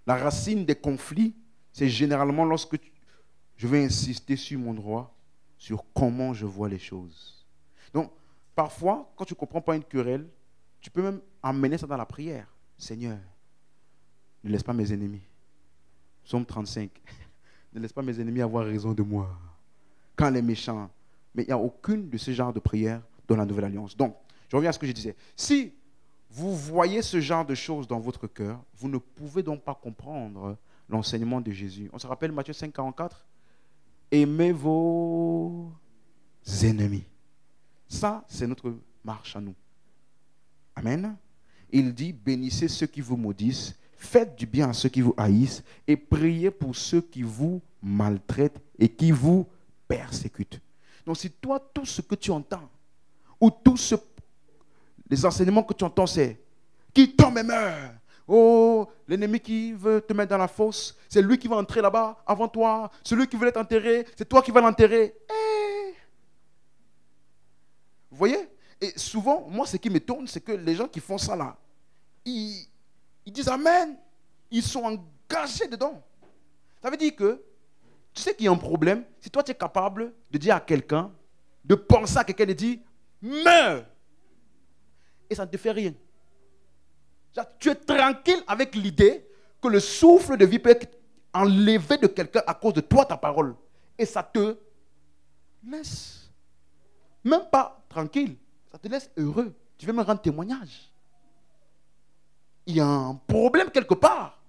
Speaker 1: la racine des conflits, c'est généralement lorsque je vais insister sur mon droit, sur comment je vois les choses. Donc, parfois, quand tu ne comprends pas une querelle, tu peux même amener ça dans la prière. Seigneur, ne laisse pas mes ennemis. Psaume 35. Ne laisse pas mes ennemis avoir raison de moi. Quand les méchants. Mais il n'y a aucune de ce genre de prière dans la Nouvelle Alliance. Donc, je reviens à ce que je disais. Si vous voyez ce genre de choses dans votre cœur, vous ne pouvez donc pas comprendre l'enseignement de Jésus. On se rappelle Matthieu 5, 44? Aimez vos ennemis. Ça, c'est notre marche à nous. Amen. Il dit, bénissez ceux qui vous maudissent, faites du bien à ceux qui vous haïssent et priez pour ceux qui vous maltraitent et qui vous persécutent. Donc si toi, tout ce que tu entends, ou les enseignements que tu entends, c'est qui tombe et meurt. Oh, l'ennemi qui veut te mettre dans la fosse, c'est lui qui va entrer là-bas avant toi. Celui qui veut être enterré, c'est toi qui vas l'enterrer. Vous voyez? Et souvent, moi, ce qui m'étonne, c'est que les gens qui font ça là, ils disent Amen. Ils sont engagés dedans. Ça veut dire que, tu sais qu'il y a un problème. Si toi, tu es capable de dire à quelqu'un, de penser à quelqu'un et de dire, meurs. et ça ne te fait rien. Genre, tu es tranquille avec l'idée que le souffle de vie peut être enlevé de quelqu'un à cause de toi, ta parole. Et ça te laisse même pas tranquille. Ça te laisse heureux. Tu veux me rendre témoignage. Il y a un problème quelque part.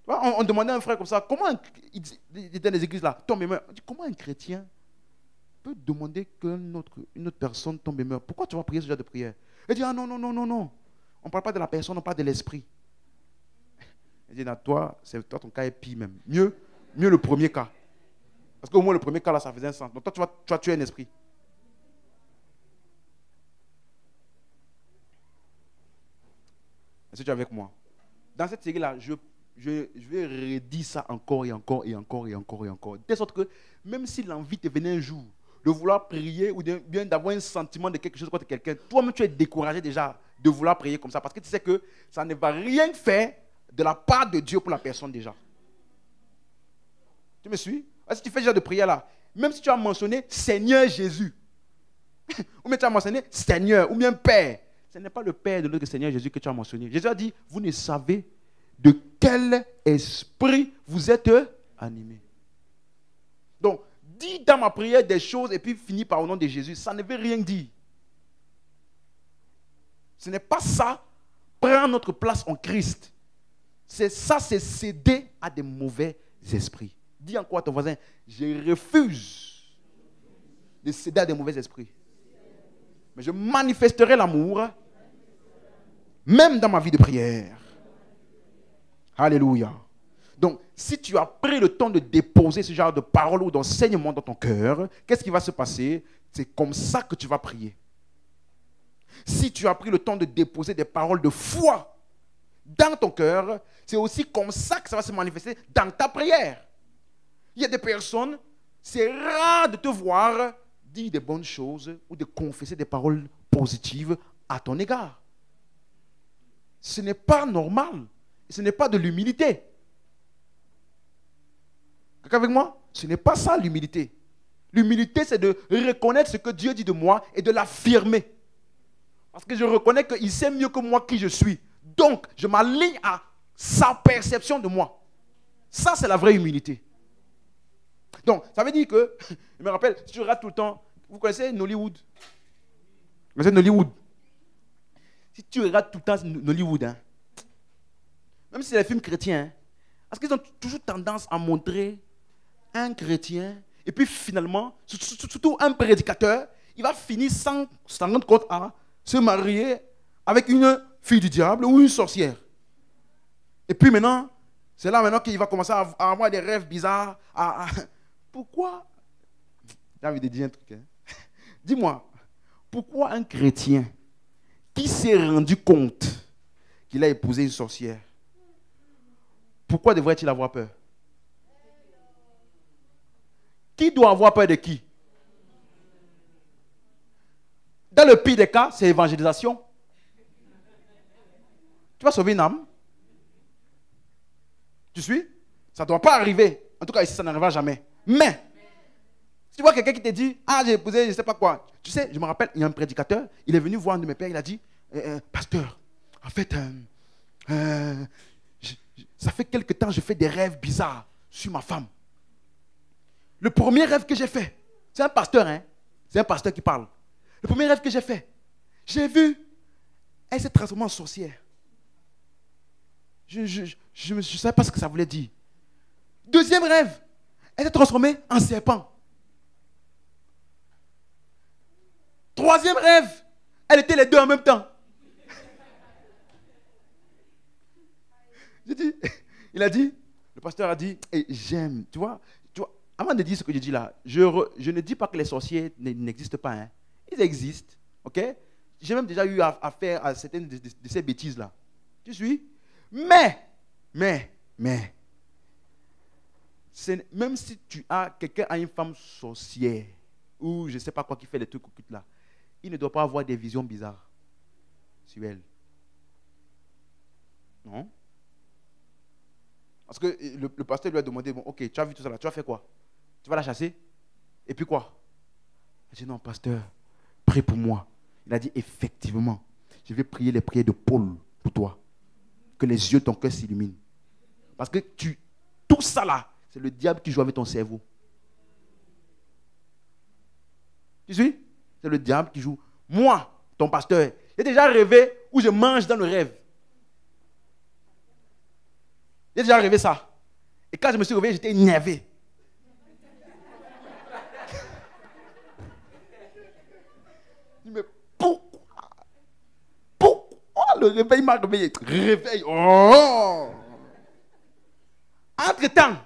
Speaker 1: On demandait à un frère comme ça, comment il était dans les églises là, tombe et meurt. On dit, comment un chrétien peut demander qu'une autre personne tombe et meurt? Pourquoi tu vas prier ce genre de prière? Il dit, ah non, non, non, non, non. On ne parle pas de la personne, on parle de l'esprit. Il dit, toi, ton cas est pire même. Mieux le premier cas. Parce qu'au moins le premier cas là, ça faisait un sens. Donc toi, tu vas tuer un esprit. Est-ce que tu es avec moi? Dans cette série là, je vais redire ça encore et encore et encore et encore et encore. De telle sorte que même si l'envie te venait un jour de vouloir prier ou bien d'avoir un sentiment de quelque chose contre quelqu'un, toi-même tu es découragé déjà de vouloir prier comme ça parce que tu sais que ça ne va rien faire de la part de Dieu pour la personne déjà. Tu me suis? Si tu fais ce genre de prière là, même si tu as mentionné Seigneur Jésus, ou bien tu as mentionné Seigneur, ou bien Père, ce n'est pas le Père de notre Seigneur Jésus que tu as mentionné. Jésus a dit, vous ne savez de quel esprit vous êtes animés. Donc, dis dans ma prière des choses et puis finis par au nom de Jésus. Ça ne veut rien dire. Ce n'est pas ça. Prends notre place en Christ. C'est céder à des mauvais esprits. Dis encore à ton voisin, je refuse de céder à des mauvais esprits. Mais je manifesterai l'amour, même dans ma vie de prière. Alléluia. Donc, si tu as pris le temps de déposer ce genre de paroles ou d'enseignement dans ton cœur, qu'est-ce qui va se passer? C'est comme ça que tu vas prier. Si tu as pris le temps de déposer des paroles de foi dans ton cœur, c'est aussi comme ça que ça va se manifester dans ta prière. Il y a des personnes, c'est rare de te voir dire des bonnes choses ou de confesser des paroles positives à ton égard. Ce n'est pas normal. Ce n'est pas de l'humilité. Quelqu'un avec moi? Ce n'est pas ça l'humilité. L'humilité, c'est de reconnaître ce que Dieu dit de moi et de l'affirmer. Parce que je reconnais qu'il sait mieux que moi qui je suis. Donc, je m'aligne à sa perception de moi. Ça, c'est la vraie humilité. Donc, ça veut dire que, je me rappelle, si tu regardes tout le temps, vous connaissez Nollywood? Vous connaissez Nollywood? Si tu regardes tout le temps Nollywood, hein, même si c'est des films chrétiens, hein, parce qu'ils ont toujours tendance à montrer un chrétien, et puis finalement, surtout un prédicateur, il va finir sans s'en rendre compte à se marier avec une fille du diable ou une sorcière. Et puis maintenant, c'est là maintenant qu'il va commencer à avoir des rêves bizarres. Pourquoi? J'ai envie de dire un truc. Hein. Dis-moi, pourquoi un chrétien qui s'est rendu compte qu'il a épousé une sorcière, pourquoi devrait-il avoir peur? Qui doit avoir peur de qui? Dans le pire des cas, c'est l'évangélisation. Tu vas sauver une âme. Tu suis? Ça ne doit pas arriver. En tout cas, ici, ça n'arrivera jamais. Mais, si tu vois quelqu'un qui te dit, ah, j'ai épousé, je ne sais pas quoi. Tu sais, je me rappelle, il y a un prédicateur, il est venu voir un de mes pères, il a dit, pasteur, en fait, ça fait quelque temps, je fais des rêves bizarres sur ma femme. Le premier rêve que j'ai fait, c'est un pasteur, hein? C'est un pasteur qui parle. Le premier rêve que j'ai fait, j'ai vu, elle s'est transformée en sorcière. Je ne savais pas ce que ça voulait dire. Deuxième rêve, elle s'est transformée en serpent. Troisième rêve, elle était les deux en même temps. Le pasteur a dit, et j'aime, tu vois, avant de dire ce que je dis là, je ne dis pas que les sorciers n'existent pas. Hein. Ils existent, ok? J'ai même déjà eu à faire à certaines de ces bêtises-là. Tu suis? Mais, même si quelqu'un a une femme sorcière, ou je ne sais pas quoi qui fait les trucs occultes là, il ne doit pas avoir des visions bizarres sur elle. Non? Parce que le pasteur lui a demandé, bon, ok, tu as vu tout ça là, tu as fait quoi? Tu vas la chasser? Et puis quoi? Il a dit, non, pasteur, prie pour moi. Il a dit, effectivement, je vais prier les prières de Paul pour toi. Que les yeux de ton cœur s'illuminent. Parce que tout ça là, c'est le diable qui joue avec ton cerveau. Tu suis? C'est le diable qui joue. Moi, ton pasteur, j'ai déjà rêvé où je mange dans le rêve. J'ai déjà rêvé ça. Et quand je me suis réveillé, j'étais énervé. Mais pourquoi le réveil m'a réveillé? Réveil. Oh! Entre-temps,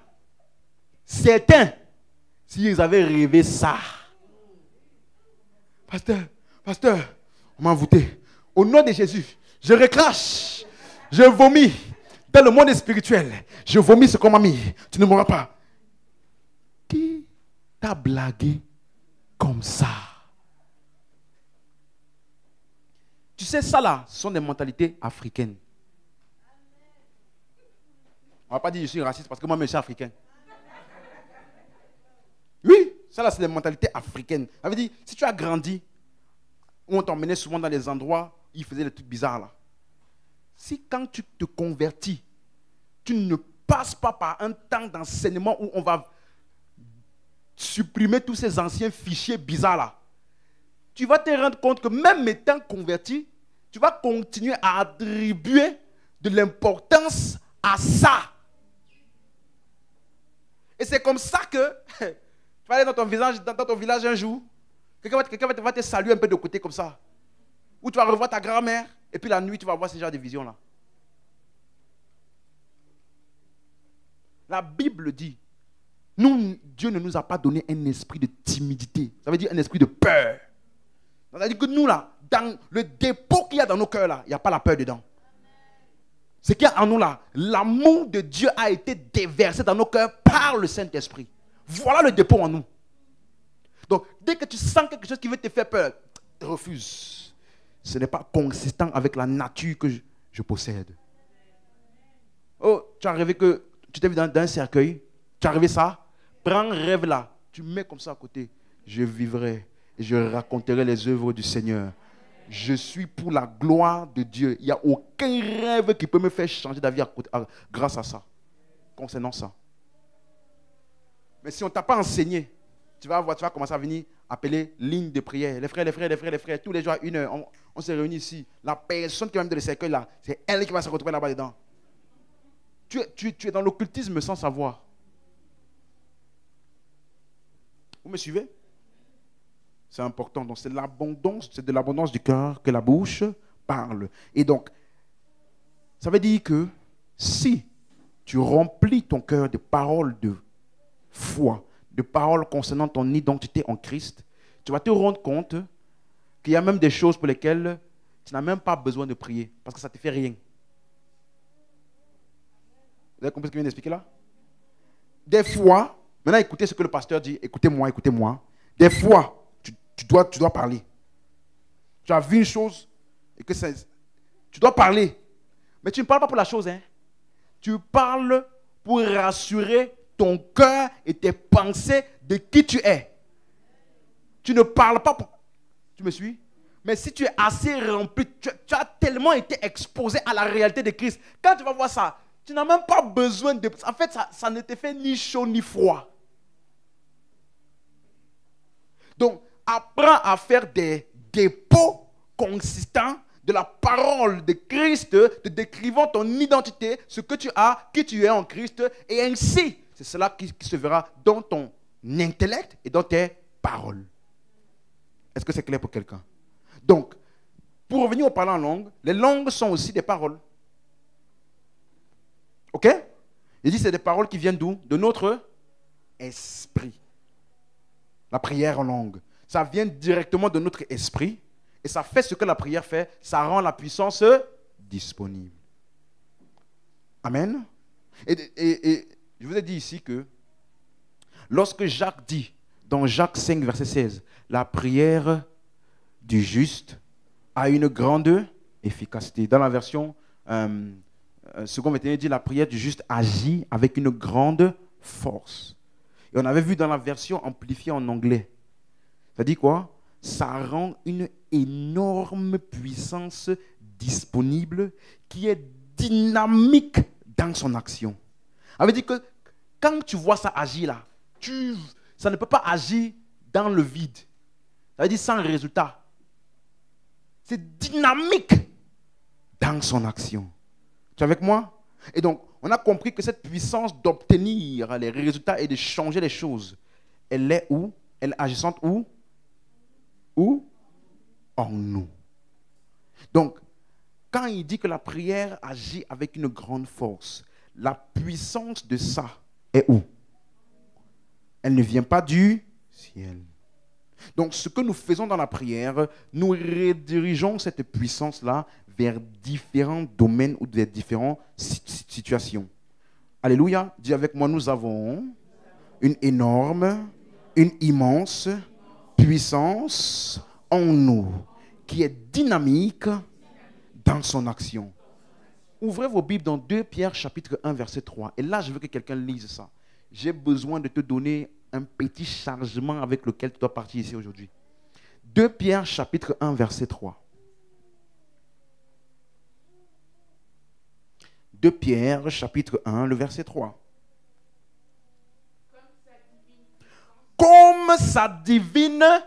Speaker 1: certains, s'ils avaient rêvé ça, pasteur, on m'a envoûté. Au nom de Jésus, je recrache, je vomis dans le monde spirituel. Je vomis ce qu'on m'a mis. Tu ne mourras pas. Qui t'a blagué comme ça? Tu sais, ça là, ce sont des mentalités africaines. On ne va pas dire que je suis raciste parce que moi, je suis africain. Oui, ça là, c'est des mentalités africaines. Ça veut dire, si tu as grandi, où on t'emmenait souvent dans les endroits où ils faisaient des trucs bizarres là. Si quand tu te convertis, tu ne passes pas par un temps d'enseignement où on va supprimer tous ces anciens fichiers bizarres là, tu vas te rendre compte que même étant converti, tu vas continuer à attribuer de l'importance à ça. Et c'est comme ça que tu vas aller dans ton village un jour, quelqu'un va te saluer un peu de côté comme ça. Ou tu vas revoir ta grand-mère, et puis la nuit, tu vas voir ce genre de vision-là. La Bible dit, Dieu ne nous a pas donné un esprit de timidité. Ça veut dire un esprit de peur. Ça veut dire que nous, là, dans le dépôt qu'il y a dans nos cœurs, là, il n'y a pas la peur dedans. Ce qu'il y a en nous, là, l'amour de Dieu a été déversé dans nos cœurs par le Saint-Esprit. Voilà le dépôt en nous. Donc, dès que tu sens quelque chose qui veut te faire peur, refuse. Ce n'est pas consistant avec la nature que je possède. Oh, tu as rêvé que tu t'es vu dans un cercueil. Tu as rêvé ça. Prends un rêve là. Tu mets comme ça à côté. Je vivrai et je raconterai les œuvres du Seigneur. Je suis pour la gloire de Dieu. Il n'y a aucun rêve qui peut me faire changer d'avis grâce à ça. Concernant ça. Mais si on ne t'a pas enseigné, tu vas commencer à venir appeler ligne de prière. Les frères, tous les jours à 1h, on se réunit ici. La personne qui va me donner le cercueil là, c'est elle qui va se retrouver là-bas dedans. Tu es dans l'occultisme sans savoir. Vous me suivez? C'est important. Donc, c'est de l'abondance du cœur que la bouche parle. Et donc, ça veut dire que si tu remplis ton cœur de paroles de foi, de paroles concernant ton identité en Christ, tu vas te rendre compte qu'il y a même des choses pour lesquelles tu n'as même pas besoin de prier, parce que ça ne te fait rien. Vous avez compris ce que je viens d'expliquer là? Des fois, maintenant écoutez ce que le pasteur dit, écoutez-moi. Des fois, tu dois parler. Tu as vu une chose et que tu dois parler. Mais tu ne parles pas pour la chose. Hein. Tu parles pour rassurer ton cœur et tes pensées de qui tu es. Tu ne parles pas pour... Tu me suis? Mais si tu es assez rempli, tu as tellement été exposé à la réalité de Christ. Quand tu vas voir ça, tu n'as même pas besoin de... En fait, ça ne te fait ni chaud ni froid. Donc, apprends à faire des dépôts consistants de la parole de Christ, de décrivant ton identité, ce que tu as, qui tu es en Christ, et ainsi, c'est cela qui se verra dans ton intellect et dans tes paroles. Est-ce que c'est clair pour quelqu'un? Donc, pour revenir au parlant en langue, les langues sont aussi des paroles. Ok? Il dit que c'est des paroles qui viennent d'où? De notre esprit. La prière en langue. Ça vient directement de notre esprit et ça fait ce que la prière fait. Ça rend la puissance disponible. Amen. Et je vous ai dit ici que lorsque Jacques dit dans Jacques 5, verset 16, la prière du juste a une grande efficacité. Dans la version seconde 21, il dit la prière du juste agit avec une grande force. Et on avait vu dans la version amplifiée en anglais. Ça dit quoi? Ça rend une énorme puissance disponible qui est dynamique dans son action. Ça veut dire que quand tu vois ça agir là, ça ne peut pas agir dans le vide. Ça veut dire sans résultat. C'est dynamique dans son action. Tu es avec moi? Et donc, on a compris que cette puissance d'obtenir les résultats et de changer les choses, elle est où? Elle est agissante où? Où? En nous. Donc, quand il dit que la prière agit avec une grande force, la puissance de ça est où? Elle ne vient pas du ciel. Donc, ce que nous faisons dans la prière, nous redirigeons cette puissance-là vers différents domaines ou vers différentes situations. Alléluia. Dis avec moi, nous avons une énorme, une immense puissance en nous qui est dynamique dans son action. Ouvrez vos Bibles dans 2 Pierre chapitre 1 verset 3. Et là, je veux que quelqu'un lise ça. J'ai besoin de te donner un petit chargement avec lequel tu dois partir ici aujourd'hui. 2 Pierre chapitre 1 verset 3. 2 Pierre chapitre 1 le verset 3. Comme sa divine nous a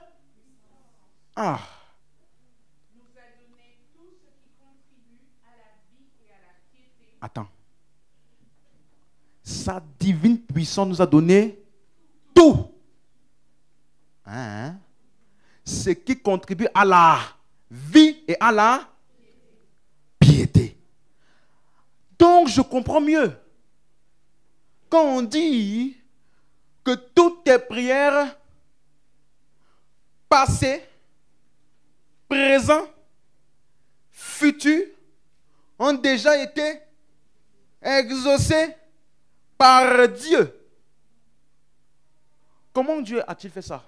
Speaker 1: donné tout ce qui contribue à la vie et à la piété. Attends. Sa divine puissance nous a donné tout. Hein? Ce qui contribue à la vie et à la piété. Donc, je comprends mieux. Quand on dit que toutes tes prières passées, présentes, futures, ont déjà été exaucées par Dieu. Comment Dieu a-t-il fait ça?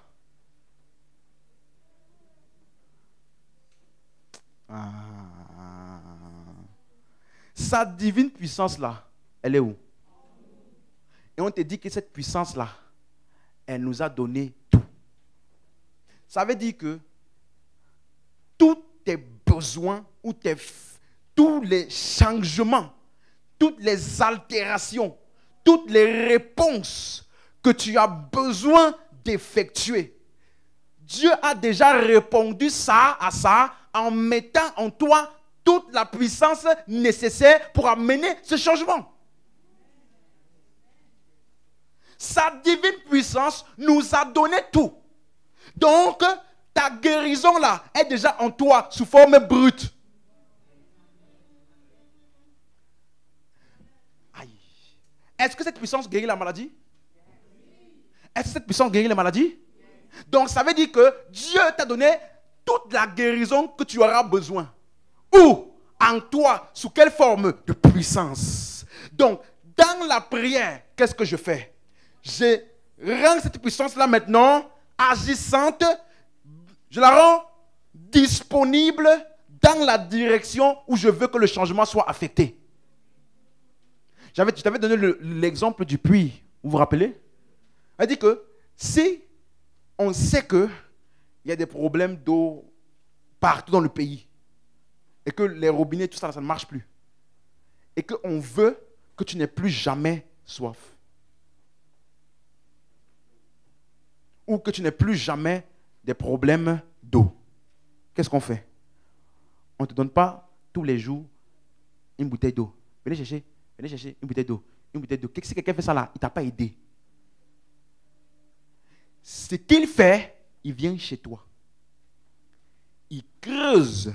Speaker 1: Sa divine puissance-là, elle est où? Et on te dit que cette puissance-là, elle nous a donné tout. Ça veut dire que tous tes besoins ou tous les changements, toutes les altérations, toutes les réponses que tu as besoin d'effectuer, Dieu a déjà répondu ça à ça en mettant en toi toute la puissance nécessaire pour amener ce changement. Sa divine puissance nous a donné tout. Donc, ta guérison là est déjà en toi sous forme brute. Aïe. Est-ce que cette puissance guérit la maladie? Est-ce que cette puissance guérit la maladie? Donc, ça veut dire que Dieu t'a donné toute la guérison que tu auras besoin. Où? En toi. Sous quelle forme? De puissance. Donc, dans la prière, qu'est-ce que je fais? Je rends cette puissance-là maintenant agissante. Je la rends disponible dans la direction où je veux que le changement soit affecté. Je t'avais donné l'exemple du puits. Vous vous rappelez? Elle dit que si on sait qu'il y a des problèmes d'eau partout dans le pays et que les robinets, tout ça, ça ne marche plus et qu'on veut que tu n'aies plus jamais soif ou que tu n'aies plus jamais des problèmes d'eau, qu'est-ce qu'on fait? On ne te donne pas tous les jours une bouteille d'eau. Venez chercher une bouteille d'eau. Une bouteille d'eau. Si quelqu'un fait ça là, il ne t'a pas aidé. Ce qu'il fait, il vient chez toi. Il creuse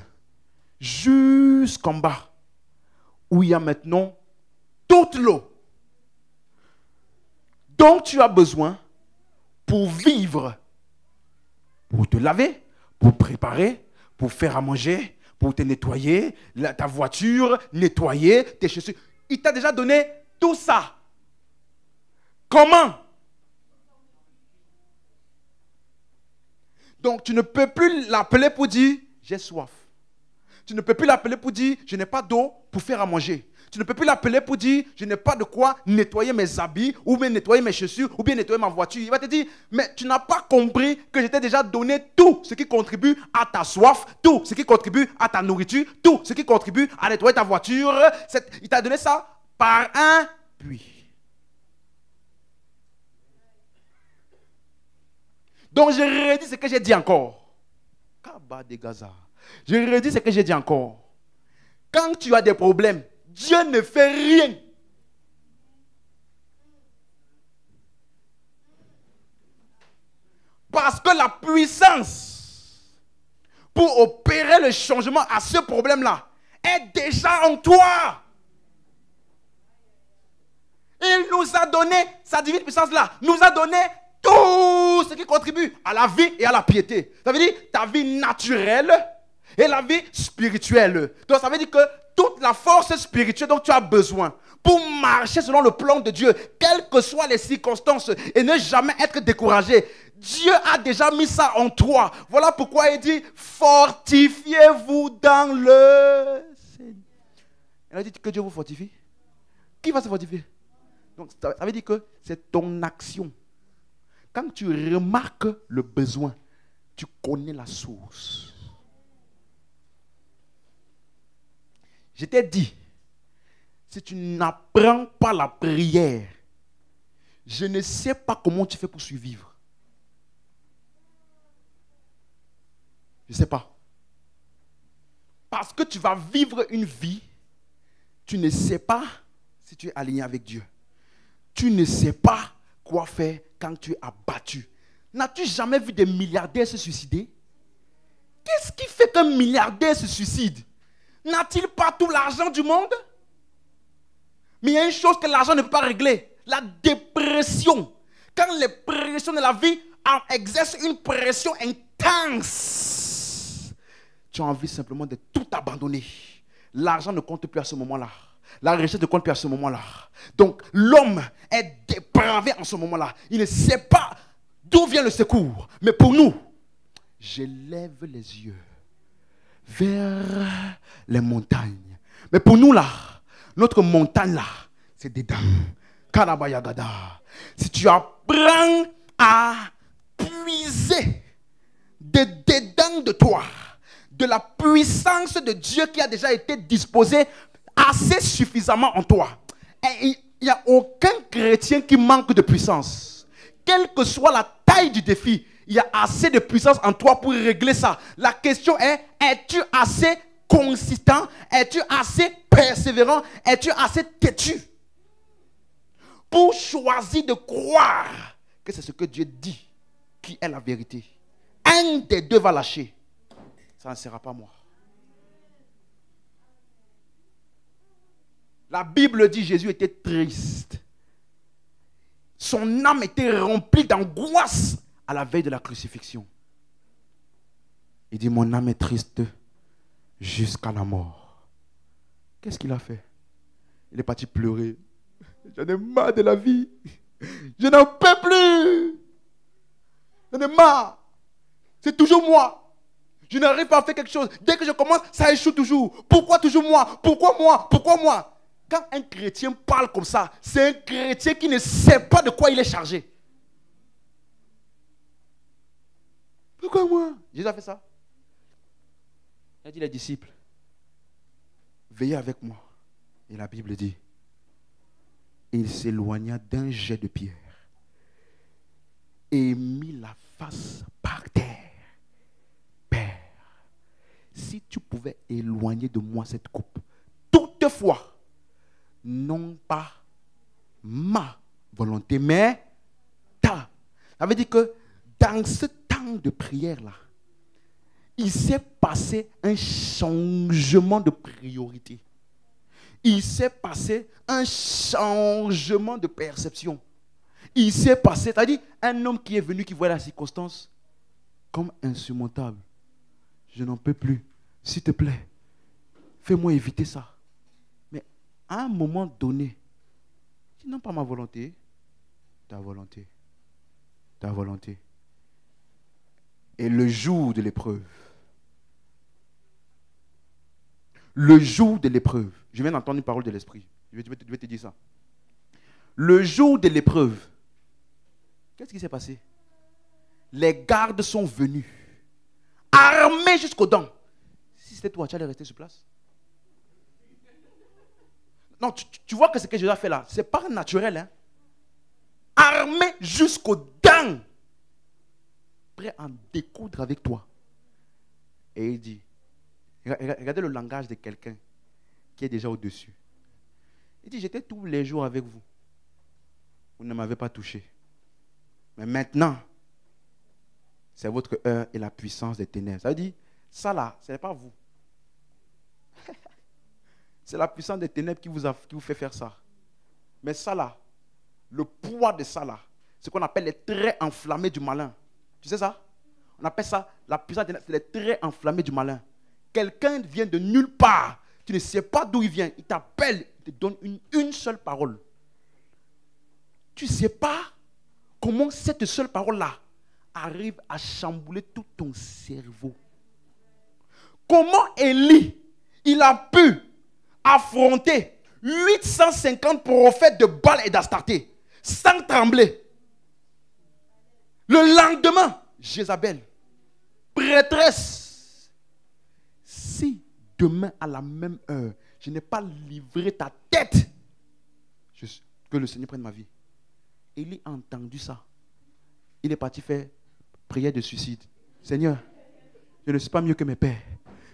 Speaker 1: jusqu'en bas, où il y a maintenant toute l'eau dont tu as besoin pour vivre, pour te laver, pour préparer, pour faire à manger, pour te nettoyer, ta voiture, nettoyer tes chaussures. Il t'a déjà donné tout ça. Comment? Donc, tu ne peux plus l'appeler pour dire « j'ai soif ». Tu ne peux plus l'appeler pour dire « je n'ai pas d'eau pour faire à manger ». Tu ne peux plus l'appeler pour dire, je n'ai pas de quoi nettoyer mes habits, ou bien nettoyer mes chaussures, ou bien nettoyer ma voiture. Il va te dire, mais tu n'as pas compris que je t'ai déjà donné tout ce qui contribue à ta soif, tout ce qui contribue à ta nourriture, tout ce qui contribue à nettoyer ta voiture. Il t'a donné ça par un puits. Donc je redis ce que j'ai dit encore. Kaba de Gaza. Je redis ce que j'ai dit encore. Quand tu as des problèmes, Dieu ne fait rien. Parce que la puissance pour opérer le changement à ce problème-là est déjà en toi. Il nous a donné, sa divine puissance-là, nous a donné tout ce qui contribue à la vie et à la piété. Ça veut dire ta vie naturelle et la vie spirituelle. Donc ça veut dire que toute la force spirituelle dont tu as besoin pour marcher selon le plan de Dieu, quelles que soient les circonstances, et ne jamais être découragé, Dieu a déjà mis ça en toi. Voilà pourquoi il dit, fortifiez-vous dans le Seigneur. Il a dit que Dieu vous fortifie. Qui va se fortifier? Donc ça veut dire que c'est ton action. Quand tu remarques le besoin, tu connais la source. Je t'ai dit, si tu n'apprends pas la prière, je ne sais pas comment tu fais pour survivre. Je ne sais pas. Parce que tu vas vivre une vie, tu ne sais pas si tu es aligné avec Dieu. Tu ne sais pas quoi faire quand tu es abattu. N'as-tu jamais vu des milliardaires se suicider? Qu'est-ce qui fait qu'un milliardaire se suicide? N'a-t-il pas tout l'argent du monde? Mais il y a une chose que l'argent ne peut pas régler. La dépression. Quand les pressions de la vie exercent une pression intense, tu as envie simplement de tout abandonner. L'argent ne compte plus à ce moment-là. La richesse ne compte plus à ce moment-là. Donc l'homme est dépravé en ce moment-là. Il ne sait pas d'où vient le secours. Mais pour nous, j'élève les yeux vers les montagnes. Mais pour nous là, notre montagne là, c'est dedans. Kanabayagada. Si tu apprends à puiser dedans de toi, de la puissance de Dieu qui a déjà été disposée assez suffisamment en toi. Et il n'y a aucun chrétien qui manque de puissance. Quelle que soit la taille du défi, il y a assez de puissance en toi pour régler ça. La question est, es-tu assez consistant? Es-tu assez persévérant? Es-tu assez têtu pour choisir de croire que c'est ce que Dieu dit qui est la vérité? Un des deux va lâcher. Ça ne sera pas moi. La Bible dit que Jésus était triste. Son âme était remplie d'angoisse à la veille de la crucifixion. Il dit, mon âme est triste jusqu'à la mort. Qu'est-ce qu'il a fait? Il est parti pleurer. J'en ai marre de la vie. Je n'en peux plus. J'en ai marre. C'est toujours moi. Je n'arrive pas à faire quelque chose. Dès que je commence, ça échoue toujours. Pourquoi toujours moi? Pourquoi moi? Pourquoi moi? Quand un chrétien parle comme ça, c'est un chrétien qui ne sait pas de quoi il est chargé. Pourquoi moi? Jésus a fait ça. Il a dit les disciples, veillez avec moi. Et la Bible dit, il s'éloigna d'un jet de pierre et mit la face par terre. Père, si tu pouvais éloigner de moi cette coupe, toutefois, non pas ma volonté, mais ta. Ça veut dire que dans ce temps de prière-là, il s'est passé un changement de priorité. Il s'est passé un changement de perception. Il s'est passé, c'est-à-dire un homme qui est venu, qui voit la circonstance comme insurmontable. Je n'en peux plus. S'il te plaît, fais-moi éviter ça. Mais à un moment donné, dis non pas ma volonté, ta volonté. Ta volonté. Et le jour de l'épreuve, Le jour de l'épreuve, je viens d'entendre une parole de l'Esprit. Je vais te dire ça. Le jour de l'épreuve, qu'est-ce qui s'est passé? Les gardes sont venus, armés jusqu'aux dents. Si c'était toi, tu allais rester sur place? Non, tu vois que ce que Jésus a fait là, c'est pas naturel. Hein? Armés jusqu'aux dents, prêt à en découdre avec toi. Et il dit, regardez le langage de quelqu'un qui est déjà au-dessus. Il dit, j'étais tous les jours avec vous. Vous ne m'avez pas touché. Mais maintenant, c'est votre heure et la puissance des ténèbres. Ça veut dire, ça là, ce n'est pas vous. C'est la puissance des ténèbres qui vous fait faire ça. Mais ça là, le poids de ça là, ce qu'on appelle les traits enflammés du malin. Tu sais ça? On appelle ça la puissance des ténèbres, c'est les traits enflammés du malin. Quelqu'un vient de nulle part. Tu ne sais pas d'où il vient. Il t'appelle, il te donne une seule parole. Tu ne sais pas comment cette seule parole-là arrive à chambouler tout ton cerveau. Comment Élie, il a pu affronter 850 prophètes de Baal et d'Astarté sans trembler. Le lendemain, Jézabel, prêtresse, si demain à la même heure, je n'ai pas livré ta tête, que le Seigneur prenne ma vie. Élie a entendu ça. Il est parti faire prière de suicide. Seigneur, je ne suis pas mieux que mes pères.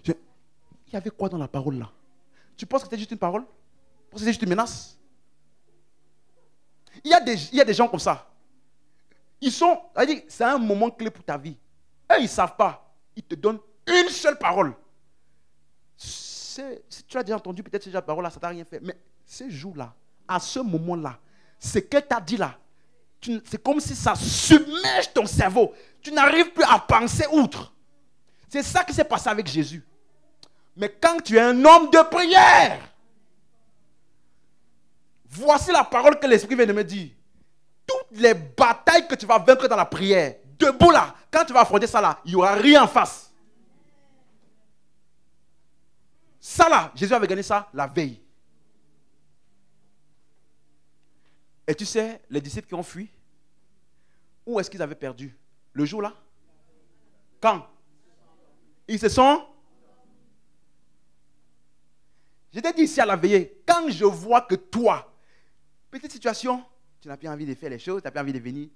Speaker 1: Il y avait quoi dans la parole là? Tu penses que c'était juste une parole? Tu penses que c'était juste une menace? Il y a des gens comme ça. C'est un moment clé pour ta vie. Eux, ils ne savent pas. Ils te donnent une seule parole. Si tu as déjà entendu peut-être cette parole là, ça ne t'a rien fait. Mais ces jours-là, à ce moment-là, ce que tu as dit là, c'est comme si ça submerge ton cerveau. Tu n'arrives plus à penser outre. C'est ça qui s'est passé avec Jésus. Mais quand tu es un homme de prière, voici la parole que l'Esprit vient de me dire. Toutes les batailles que tu vas vaincre dans la prière, debout là, quand tu vas affronter ça là, il n'y aura rien en face. Ça là, Jésus avait gagné ça la veille. Et tu sais, les disciples qui ont fui, où est-ce qu'ils avaient perdu? Le jour là? Quand? Ils se sont... Je t'ai dit ici à la veillée, quand je vois que toi, petite situation, tu n'as plus envie de faire les choses, tu n'as plus envie de venir.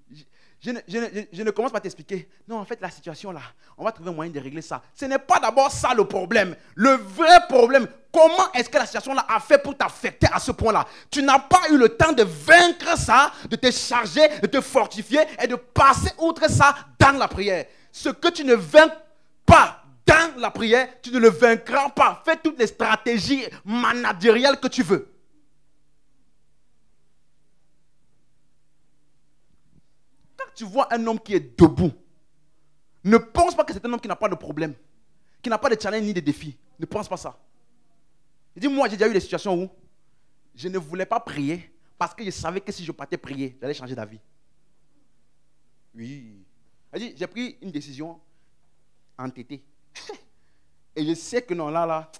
Speaker 1: Je ne commence pas à t'expliquer. Non, en fait, la situation là, on va trouver un moyen de régler ça. Ce n'est pas d'abord ça le problème. Le vrai problème, comment est-ce que la situation là a fait pour t'affecter à ce point-là? Tu n'as pas eu le temps de vaincre ça, de te charger, de te fortifier et de passer outre ça dans la prière. Ce que tu ne vaincs pas dans la prière, tu ne le vaincras pas. Fais toutes les stratégies managériales que tu veux. Tu vois un homme qui est debout, ne pense pas que c'est un homme qui n'a pas de problème, qui n'a pas de challenge ni de défi. Ne pense pas ça. Dis-moi, j'ai déjà eu des situations où je ne voulais pas prier parce que je savais que si je partais prier, j'allais changer d'avis. Oui. J'ai pris une décision entêtée. Et je sais que non, là,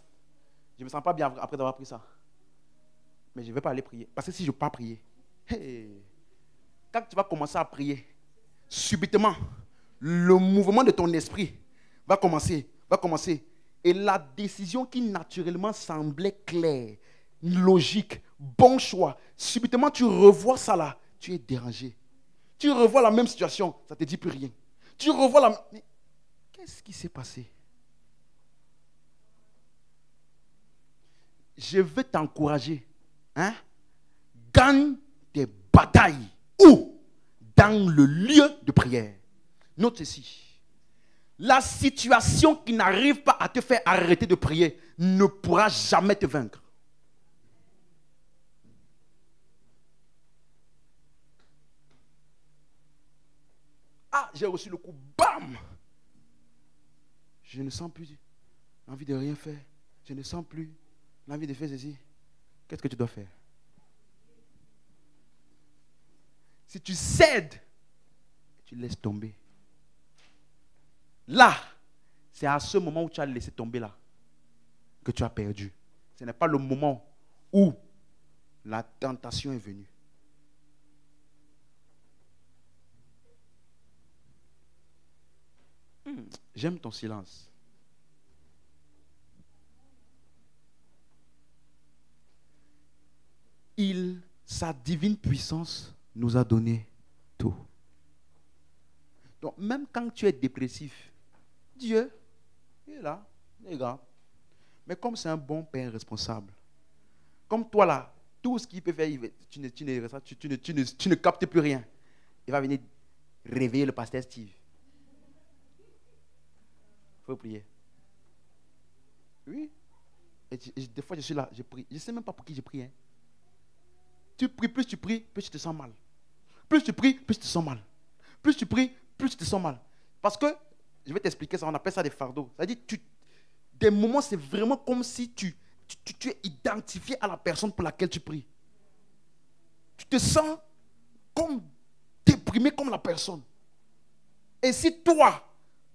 Speaker 1: je ne me sens pas bien après avoir pris ça. Mais je ne vais pas aller prier. Parce que si je ne vais pas prier, quand tu vas commencer à prier, subitement, le mouvement de ton esprit va commencer. Et la décision qui naturellement semblait claire, logique, bon choix, subitement tu revois ça là, tu es dérangé. Tu revois la même situation, ça ne te dit plus rien. Tu revois la... Mais qu'est-ce qui s'est passé? Je veux t'encourager. Hein? Gagne tes batailles. Où? Dans le lieu de prière. Note ceci. La situation qui n'arrive pas à te faire arrêter de prier ne pourra jamais te vaincre. Ah, j'ai reçu le coup, bam! Je ne sens plus l'envie de rien faire. Je ne sens plus l'envie de faire ceci. Qu'est-ce que tu dois faire? Si tu cèdes, tu laisses tomber. Là, c'est à ce moment où tu as laissé tomber là que tu as perdu. Ce n'est pas le moment où la tentation est venue. J'aime ton silence. Sa divine puissance nous a donné tout. Donc même quand tu es dépressif, Dieu, il est là, il est là. Mais comme c'est un bon père responsable, comme toi là, tout ce qu'il peut faire, tu ne captes plus rien. Il va venir réveiller le pasteur Steve. Il faut prier. Oui. Et des fois, je suis là, je prie. Je ne sais même pas pour qui je prie. Hein. Tu pries, plus tu te sens mal. Plus tu pries, plus tu te sens mal. Plus tu pries, plus tu te sens mal. Parce que, je vais t'expliquer ça, on appelle ça des fardeaux. C'est-à-dire, des moments, c'est vraiment comme si tu es identifié à la personne pour laquelle tu pries. Tu te sens comme déprimé comme la personne. Et si toi,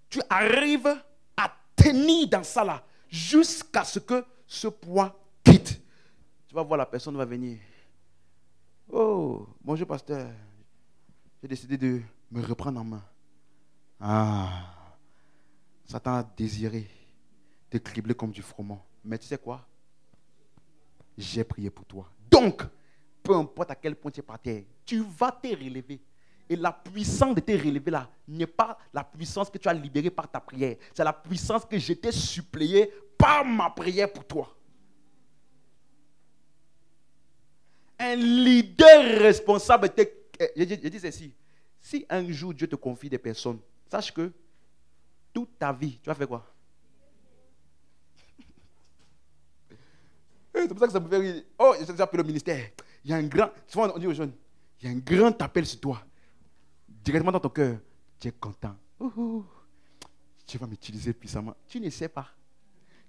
Speaker 1: tu arrives à tenir dans ça là, jusqu'à ce que ce poids quitte, tu vas voir la personne va venir. Oh, bonjour pasteur. J'ai décidé de me reprendre en main. Ah, Satan a désiré te cribler comme du froment. Mais tu sais quoi? J'ai prié pour toi. Donc, peu importe à quel point tu es par terre, tu vas te relever. Et la puissance de te relever là n'est pas la puissance que tu as libérée par ta prière. C'est la puissance que je t'ai suppléée par ma prière pour toi. Un leader responsable, je dis ceci, si un jour Dieu te confie des personnes, sache que toute ta vie, tu vas faire quoi? C'est pour ça que ça me fait rire. Oh, j'ai appelé le ministère. Il y a un grand, souvent on dit aux jeunes, il y a un grand appel sur toi. Directement dans ton cœur, tu es content. Tu vas m'utiliser puissamment. Tu ne sais pas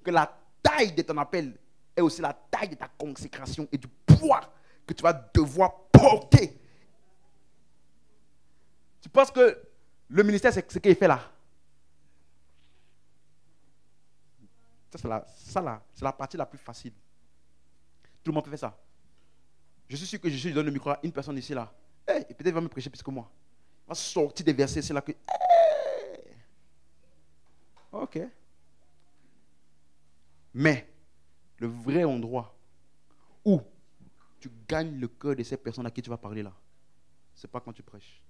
Speaker 1: que la taille de ton appel est aussi la taille de ta consécration et du poids que tu vas devoir porter. Tu penses que le ministère, c'est ce qu'il fait là? Ça, c'est la partie la plus facile. Tout le monde peut faire ça. Je suis sûr que je donne le micro à une personne ici là. Hey, et peut-être il va me prêcher plus que moi. Il va sortir des versets, c'est là que... Hey! Ok. Mais, le vrai endroit où tu gagnes le cœur de ces personnes à qui tu vas parler là, c'est pas quand tu prêches.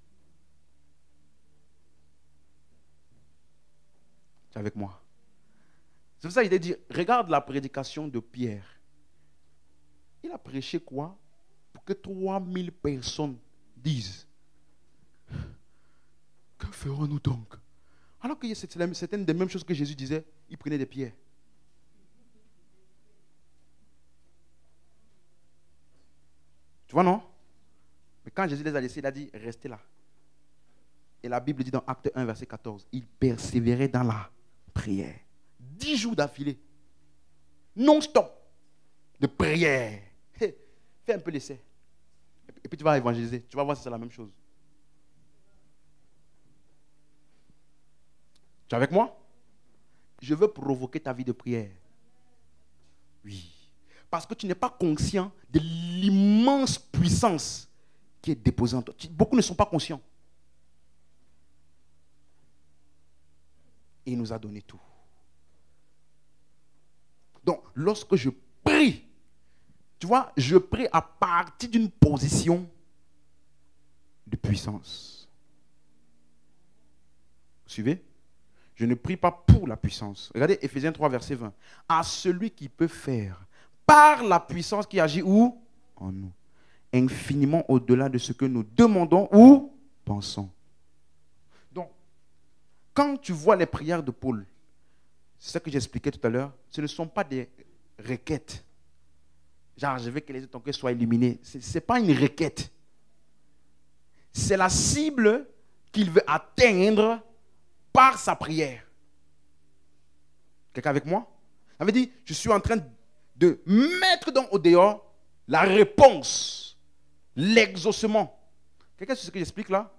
Speaker 1: Tu es avec moi? C'est pour ça qu'il a dit, regarde la prédication de Pierre. Il a prêché quoi? Pour que 3000 personnes disent, que ferons-nous donc? Alors que c'est une des mêmes choses que Jésus disait, il prenait des pierres. Tu vois, non? Mais quand Jésus les a laissés, il a dit, restez là. Et la Bible dit dans Acte 1, verset 14, il persévérait dans la prière. 10 jours d'affilée. Non-stop. De prière. Hey, fais un peu l'essai. Et puis tu vas évangéliser. Tu vas voir si c'est la même chose. Tu es avec moi? Je veux provoquer ta vie de prière. Oui. Parce que tu n'es pas conscient de l'immense puissance qui est déposée en toi. Beaucoup ne sont pas conscients. Et il nous a donné tout. Donc, lorsque je prie, tu vois, je prie à partir d'une position de puissance. Vous suivez? Je ne prie pas pour la puissance. Regardez Ephésiens 3, verset 20. À celui qui peut faire, par la puissance qui agit où? En nous. Infiniment au-delà de ce que nous demandons ou pensons. Donc, quand tu vois les prières de Paul, c'est ce que j'expliquais tout à l'heure, ce ne sont pas des requêtes. Genre, je veux que les yeux de ton cœur soient illuminés. Ce n'est pas une requête. C'est la cible qu'il veut atteindre par sa prière. Quelqu'un avec moi? Ça veut dire, je suis en train de mettre au dehors la réponse, l'exaucement. Quelqu'un sait ce que j'explique là?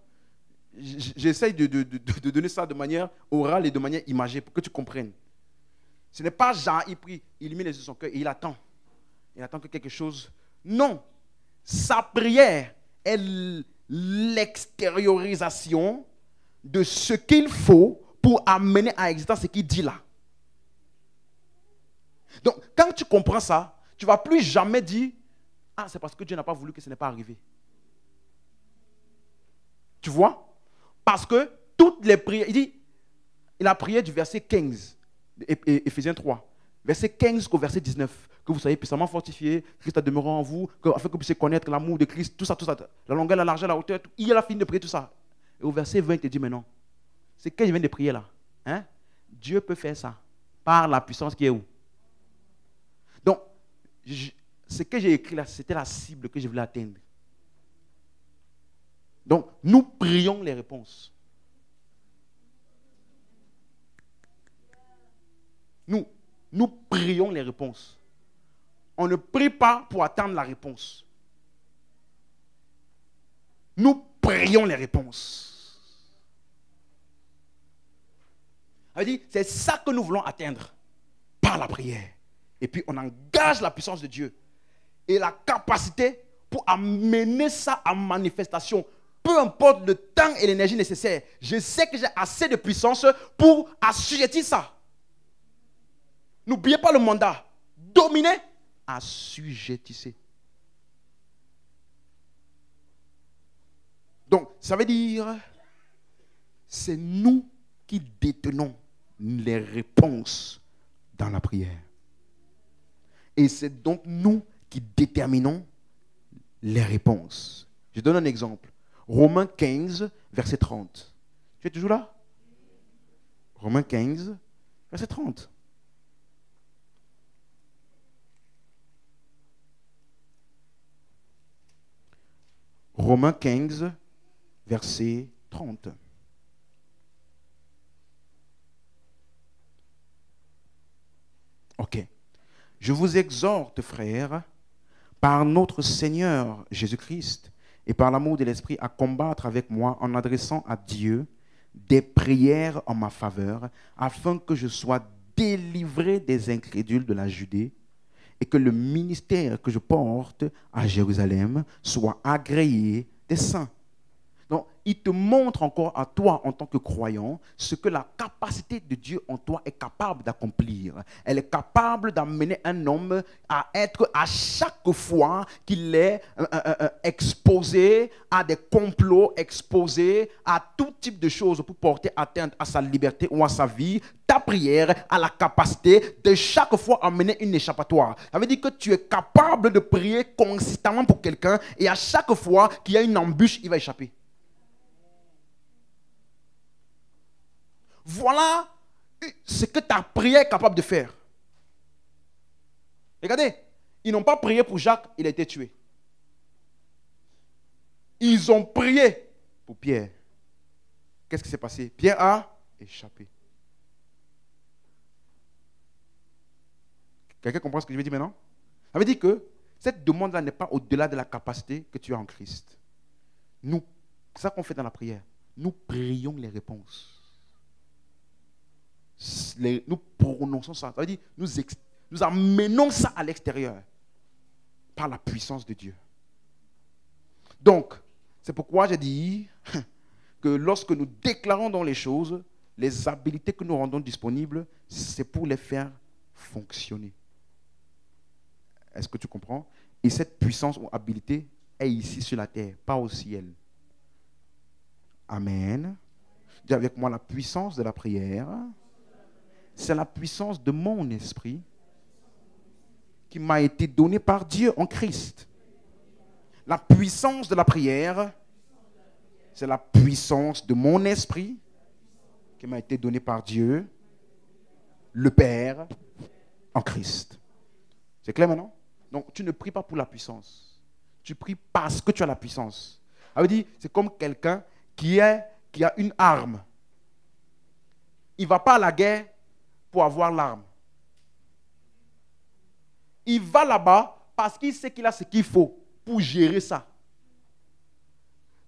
Speaker 1: J'essaye de donner ça de manière orale et de manière imagée pour que tu comprennes. Ce n'est pas genre, il prie, il met les yeux sur son cœur et il attend. Il attend que quelque chose... Non. Sa prière est l'extériorisation de ce qu'il faut pour amener à l'existence ce qu'il dit là. Donc, quand tu comprends ça, tu ne vas plus jamais dire « Ah, c'est parce que Dieu n'a pas voulu que ce n'est pas arrivé. » Tu vois? Parce que toutes les prières, il a prié du verset 15, Éphésiens 3, verset 15 jusqu'au verset 19, que vous soyez puissamment fortifiés, Christ a demeuré en vous, afin que vous puissiez connaître l'amour de Christ, tout ça, la longueur, la largeur, la hauteur, tout. Il a fini de prier tout ça. Et au verset 20, il dit, mais non, c'est que je viens de prier là. Hein? Dieu peut faire ça par la puissance qui est où? Donc, ce que j'ai écrit là, c'était la cible que je voulais atteindre. Donc, nous prions les réponses. Nous prions les réponses. On ne prie pas pour attendre la réponse. Nous prions les réponses. C'est ça que nous voulons atteindre par la prière. Et puis, on engage la puissance de Dieu et la capacité pour amener ça en manifestation. Peu importe le temps et l'énergie nécessaires, je sais que j'ai assez de puissance pour assujettir ça. N'oubliez pas le mandat. Dominer, assujettissez. Donc, ça veut dire, c'est nous qui détenons les réponses dans la prière. Et c'est donc nous qui déterminons les réponses. Je donne un exemple. Romains 15, verset 30. Tu es toujours là? Romains 15, verset 30. Romains 15, verset 30. Ok. Je vous exhorte, frères, par notre Seigneur Jésus-Christ et par l'amour de l'Esprit, à combattre avec moi en adressant à Dieu des prières en ma faveur, afin que je sois délivré des incrédules de la Judée et que le ministère que je porte à Jérusalem soit agréé des saints. Donc, il te montre encore à toi, en tant que croyant, ce que la capacité de Dieu en toi est capable d'accomplir. Elle est capable d'amener un homme à être, à chaque fois qu'il est exposé à des complots, exposé à tout type de choses pour porter atteinte à sa liberté ou à sa vie, ta prière a la capacité de chaque fois amener une échappatoire. Ça veut dire que tu es capable de prier consistamment pour quelqu'un et à chaque fois qu'il y a une embûche, il va échapper. Voilà ce que ta prière est capable de faire. Regardez, ils n'ont pas prié pour Jacques, il a été tué. Ils ont prié pour Pierre. Qu'est-ce qui s'est passé? Pierre a échappé. Quelqu'un comprend ce que je veux dire maintenant? Ça veut dire que cette demande-là n'est pas au-delà de la capacité que tu as en Christ. Nous, c'est ça qu'on fait dans la prière. Nous prions les réponses. Nous prononçons ça. Ça veut dire nous amenons ça à l'extérieur par la puissance de Dieu. Donc, c'est pourquoi j'ai dit que lorsque nous déclarons dans les choses, les habilités que nous rendons disponibles, c'est pour les faire fonctionner. Est-ce que tu comprends? Et cette puissance ou habilité est ici sur la terre, pas au ciel. Amen. Dis avec moi, la puissance de la prière, c'est la puissance de mon esprit qui m'a été donnée par Dieu en Christ. La puissance de la prière, c'est la puissance de mon esprit qui m'a été donnée par Dieu, le Père, en Christ. C'est clair maintenant? Donc, tu ne pries pas pour la puissance. Tu pries parce que tu as la puissance. Ça veut dire, c'est comme quelqu'un qui a une arme. Il ne va pas à la guerre pour avoir l'arme. Il va là-bas parce qu'il sait qu'il a ce qu'il faut pour gérer ça.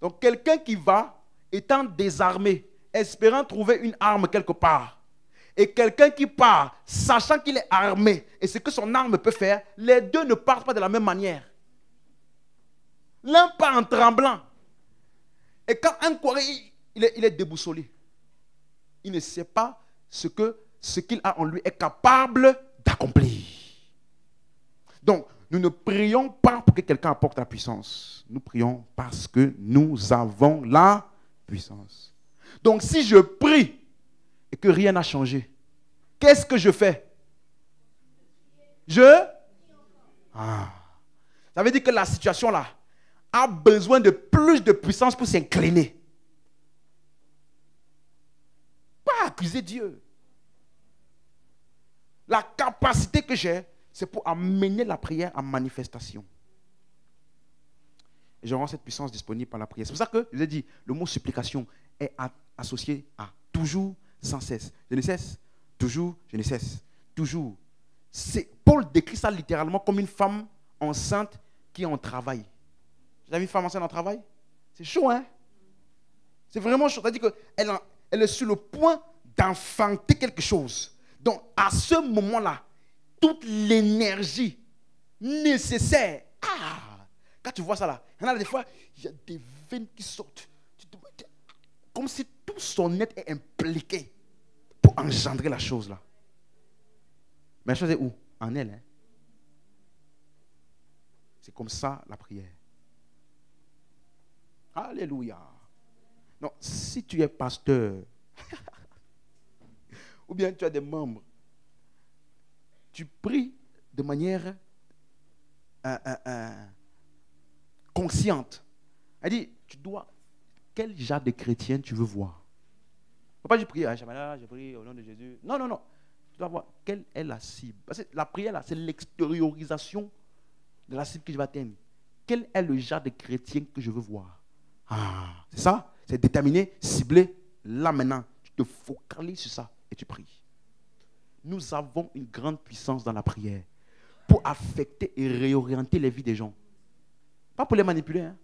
Speaker 1: Donc, quelqu'un qui va, étant désarmé, espérant trouver une arme quelque part, et quelqu'un qui part, sachant qu'il est armé, et ce que son arme peut faire, les deux ne partent pas de la même manière. L'un part en tremblant. Et quand un coureur, il est déboussolé. Il ne sait pas ce qu'il a en lui est capable d'accomplir. Donc, nous ne prions pas pour que quelqu'un apporte la puissance. Nous prions parce que nous avons la puissance. Donc, si je prie et que rien n'a changé, qu'est-ce que je fais? Ça veut dire que la situation là a besoin de plus de puissance pour s'incliner. Pas accuser Dieu. La capacité que j'ai, c'est pour amener la prière en manifestation. Et je rends cette puissance disponible par la prière. C'est pour ça que je vous ai dit, le mot supplication est associé à toujours, sans cesse. Je ne cesse, toujours, je ne cesse. Toujours. Paul décrit ça littéralement comme une femme enceinte qui est en travail. Vous avez une femme enceinte en travail? C'est chaud, hein? C'est vraiment chaud. C'est-à-dire qu'elle est sur le point d'enfanter quelque chose. Donc, à ce moment-là, toute l'énergie nécessaire. Quand tu vois ça là, il y en a des fois, il y a des veines qui sortent. Comme si tout son être est impliqué pour engendrer la chose là. Mais la chose est où? En elle. Hein? C'est comme ça la prière. Alléluia. Non, si tu es pasteur, ou bien tu as des membres, tu pries de manière consciente. Elle dit, tu dois, quel genre de chrétien tu veux voir? Il ne faut pas juste prier, je prie au nom de Jésus. Non, non, non. Tu dois voir quelle est la cible. Parce que la prière, là, c'est l'extériorisation de la cible que je vais atteindre. Quel est le genre de chrétien que je veux voir? C'est ça? C'est déterminé, ciblé. Là maintenant, tu te focalises sur ça et tu pries. Nous avons une grande puissance dans la prière pour affecter et réorienter les vies des gens. Pas pour les manipuler, hein?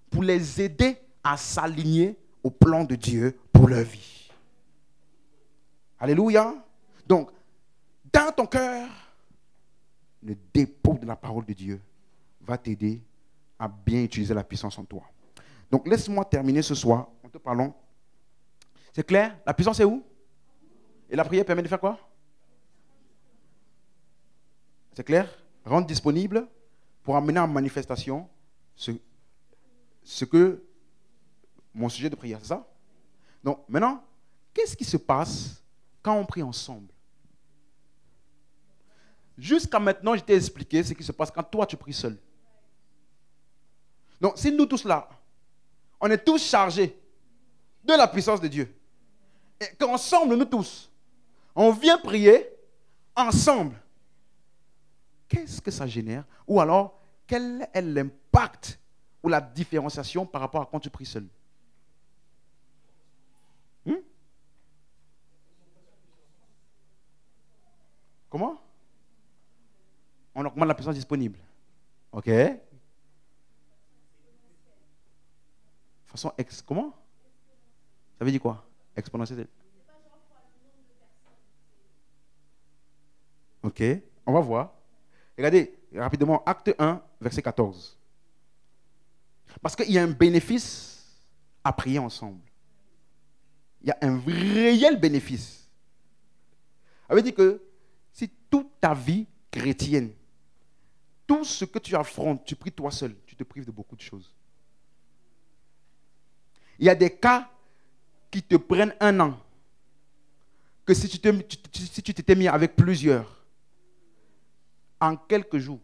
Speaker 1: Pour les aider à s'aligner au plan de Dieu pour leur vie. Alléluia. Donc, dans ton cœur, le dépôt de la parole de Dieu va t'aider à bien utiliser la puissance en toi. Donc, laisse-moi terminer ce soir en te parlant. C'est clair? La puissance est où? Et la prière permet de faire quoi? C'est clair? Rendre disponible pour amener en manifestation ce que mon sujet de prière, c'est ça? Donc, maintenant, qu'est-ce qui se passe quand on prie ensemble? Jusqu'à maintenant, je t'ai expliqué ce qui se passe quand toi, tu pries seul. Donc, si nous tous là, on est tous chargés de la puissance de Dieu, et qu'ensemble, nous tous, on vient prier ensemble, qu'est-ce que ça génère? Ou alors, quel est l'impact ou la différenciation par rapport à quand tu pries seul? Comment? On augmente la puissance disponible. OK? Façon comment? Ça veut dire quoi? Exponentielle. OK? On va voir. Regardez rapidement, acte 1, verset 14. Parce qu'il y a un bénéfice à prier ensemble. Il y a un réel bénéfice. Ça veut dire que si toute ta vie chrétienne, tout ce que tu affrontes, tu pries toi seul, tu te prives de beaucoup de choses. Il y a des cas qui te prennent 1 an. Que si tu t'étais mis avec plusieurs, en quelques jours.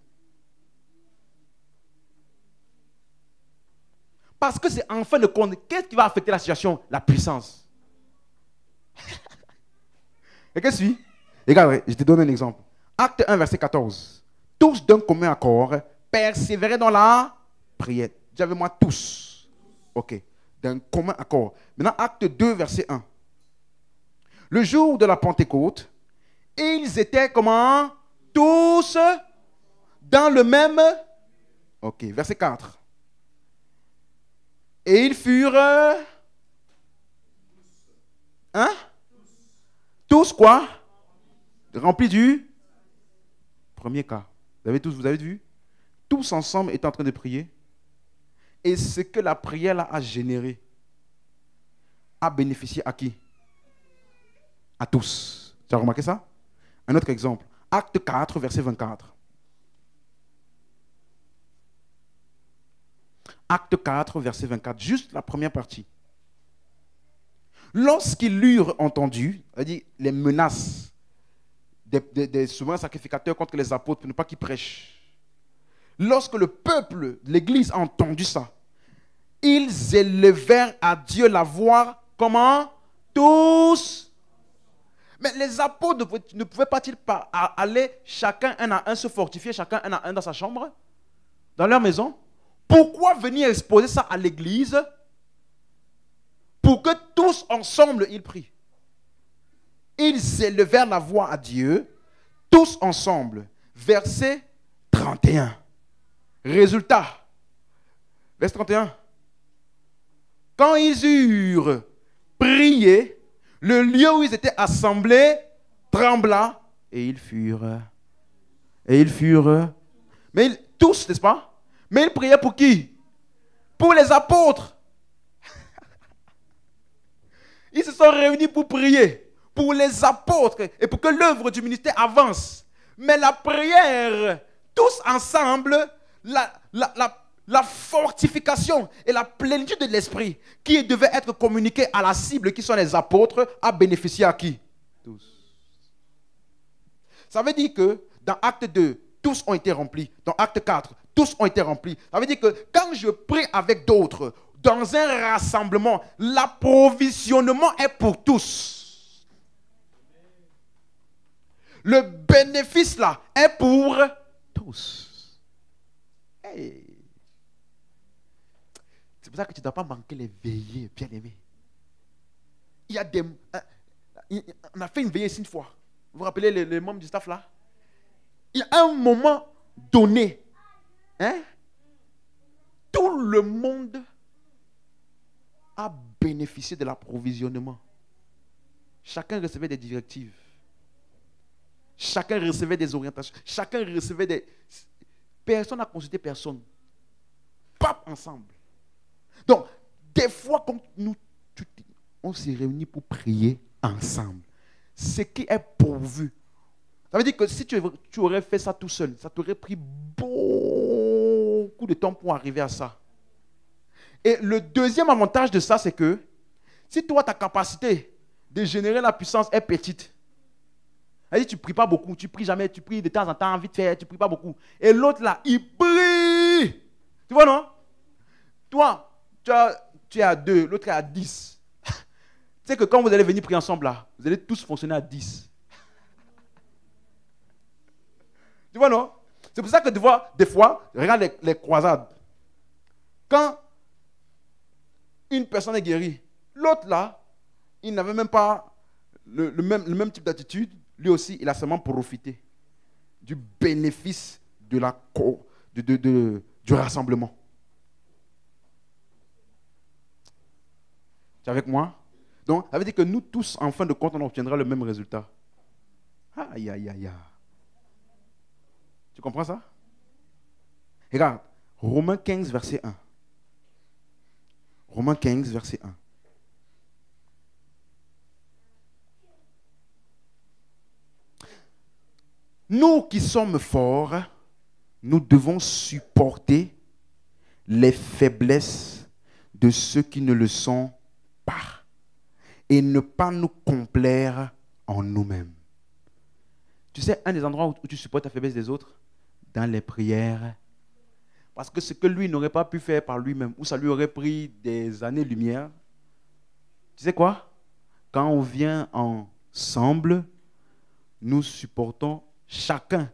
Speaker 1: Parce que c'est en fin de compte, qu'est-ce qui va affecter la situation? La puissance. Et qu'est-ce que c'est? Regarde, je te donne un exemple. Acte 1, verset 14. Tous d'un commun accord, persévéraient dans la prière. Dis avec moi tous. Ok. D'un commun accord. Maintenant, acte 2, verset 1. Le jour de la Pentecôte, ils étaient comment? Tous dans le même. Ok, verset 4. Et ils furent. Hein? Tous. Tous quoi? Remplis du premier cas. Vous avez vu? Tous ensemble étaient en train de prier. Et ce que la prière là a généré a bénéficié à qui? À tous. Tu as remarqué ça? Un autre exemple. Acte 4, verset 24. Acte 4, verset 24. Juste la première partie. Lorsqu'ils l'eurent entendu, c'est-à-dire les menaces des souverains sacrificateurs contre les apôtres pour ne pas qu'ils prêchent. Lorsque le peuple, l'Église a entendu ça, ils élevèrent à Dieu la voix, comment? Tous. Mais les apôtres ne pouvaient pas-ils pas aller chacun un à un se fortifier, chacun un à un dans sa chambre, dans leur maison? Pourquoi venir exposer ça à l'Église? Pour que tous ensemble ils prient. Ils élevèrent la voix à Dieu, tous ensemble. Verset 31. Résultat. Verset 31. Quand ils eurent prié, le lieu où ils étaient assemblés trembla et ils furent. Mais tous, n'est-ce pas? Mais ils priaient pour qui? Pour les apôtres. Ils se sont réunis pour prier pour les apôtres et pour que l'œuvre du ministère avance. Mais la prière, tous ensemble, la fortification et la plénitude de l'esprit qui devait être communiquée à la cible qui sont les apôtres a bénéficié à qui? Tous. Ça veut dire que dans Acte 2, tous ont été remplis. Dans Acte 4, tous ont été remplis. Ça veut dire que quand je prie avec d'autres, dans un rassemblement, l'approvisionnement est pour tous. Le bénéfice là est pour tous. Hey. C'est pour ça que tu ne dois pas manquer les veillées, bien-aimés. Il y a des... On a fait une veillée ici une fois. Vous vous rappelez les membres du staff là? Il y a un moment donné, tout le monde a bénéficié de l'approvisionnement. Chacun recevait des directives. Chacun recevait des orientations. Chacun recevait des... Personne n'a consulté personne. Pap, ensemble. Donc, des fois, quand on s'est réunis pour prier ensemble, ce qui est pourvu. Ça veut dire que si tu aurais fait ça tout seul, ça t'aurait pris beaucoup de temps pour arriver à ça. Et le deuxième avantage de ça, c'est que si toi, ta capacité de générer la puissance est petite, c'est-à-dire tu ne pries pas beaucoup, tu ne pries jamais, tu pries de temps en temps, vite fait, tu ne pries pas beaucoup. Et l'autre là, il prie. Tu vois, non? Toi, tu es à 2, l'autre est à 10. Tu sais que quand vous allez venir prier ensemble là, vous allez tous fonctionner à 10. Tu vois, non? C'est pour ça que des fois, regarde les croisades. Quand une personne est guérie, l'autre là, il n'avait même pas le même type d'attitude. Lui aussi, il a seulement profité du bénéfice du rassemblement. Tu es avec moi? Donc, ça veut dire que nous tous, en fin de compte, on obtiendra le même résultat. Aïe, aïe, aïe, aïe. Tu comprends ça? Regarde, Romains 15, verset 1. Romains 15, verset 1. Nous qui sommes forts, nous devons supporter les faiblesses de ceux qui ne le sont pas et ne pas nous complaire en nous-mêmes. Tu sais, un des endroits où tu supportes la faiblesse des autres, dans les prières. Parce que ce que lui n'aurait pas pu faire par lui-même, ou ça lui aurait pris des années-lumière, tu sais quoi? Quand on vient ensemble, nous supportons chacun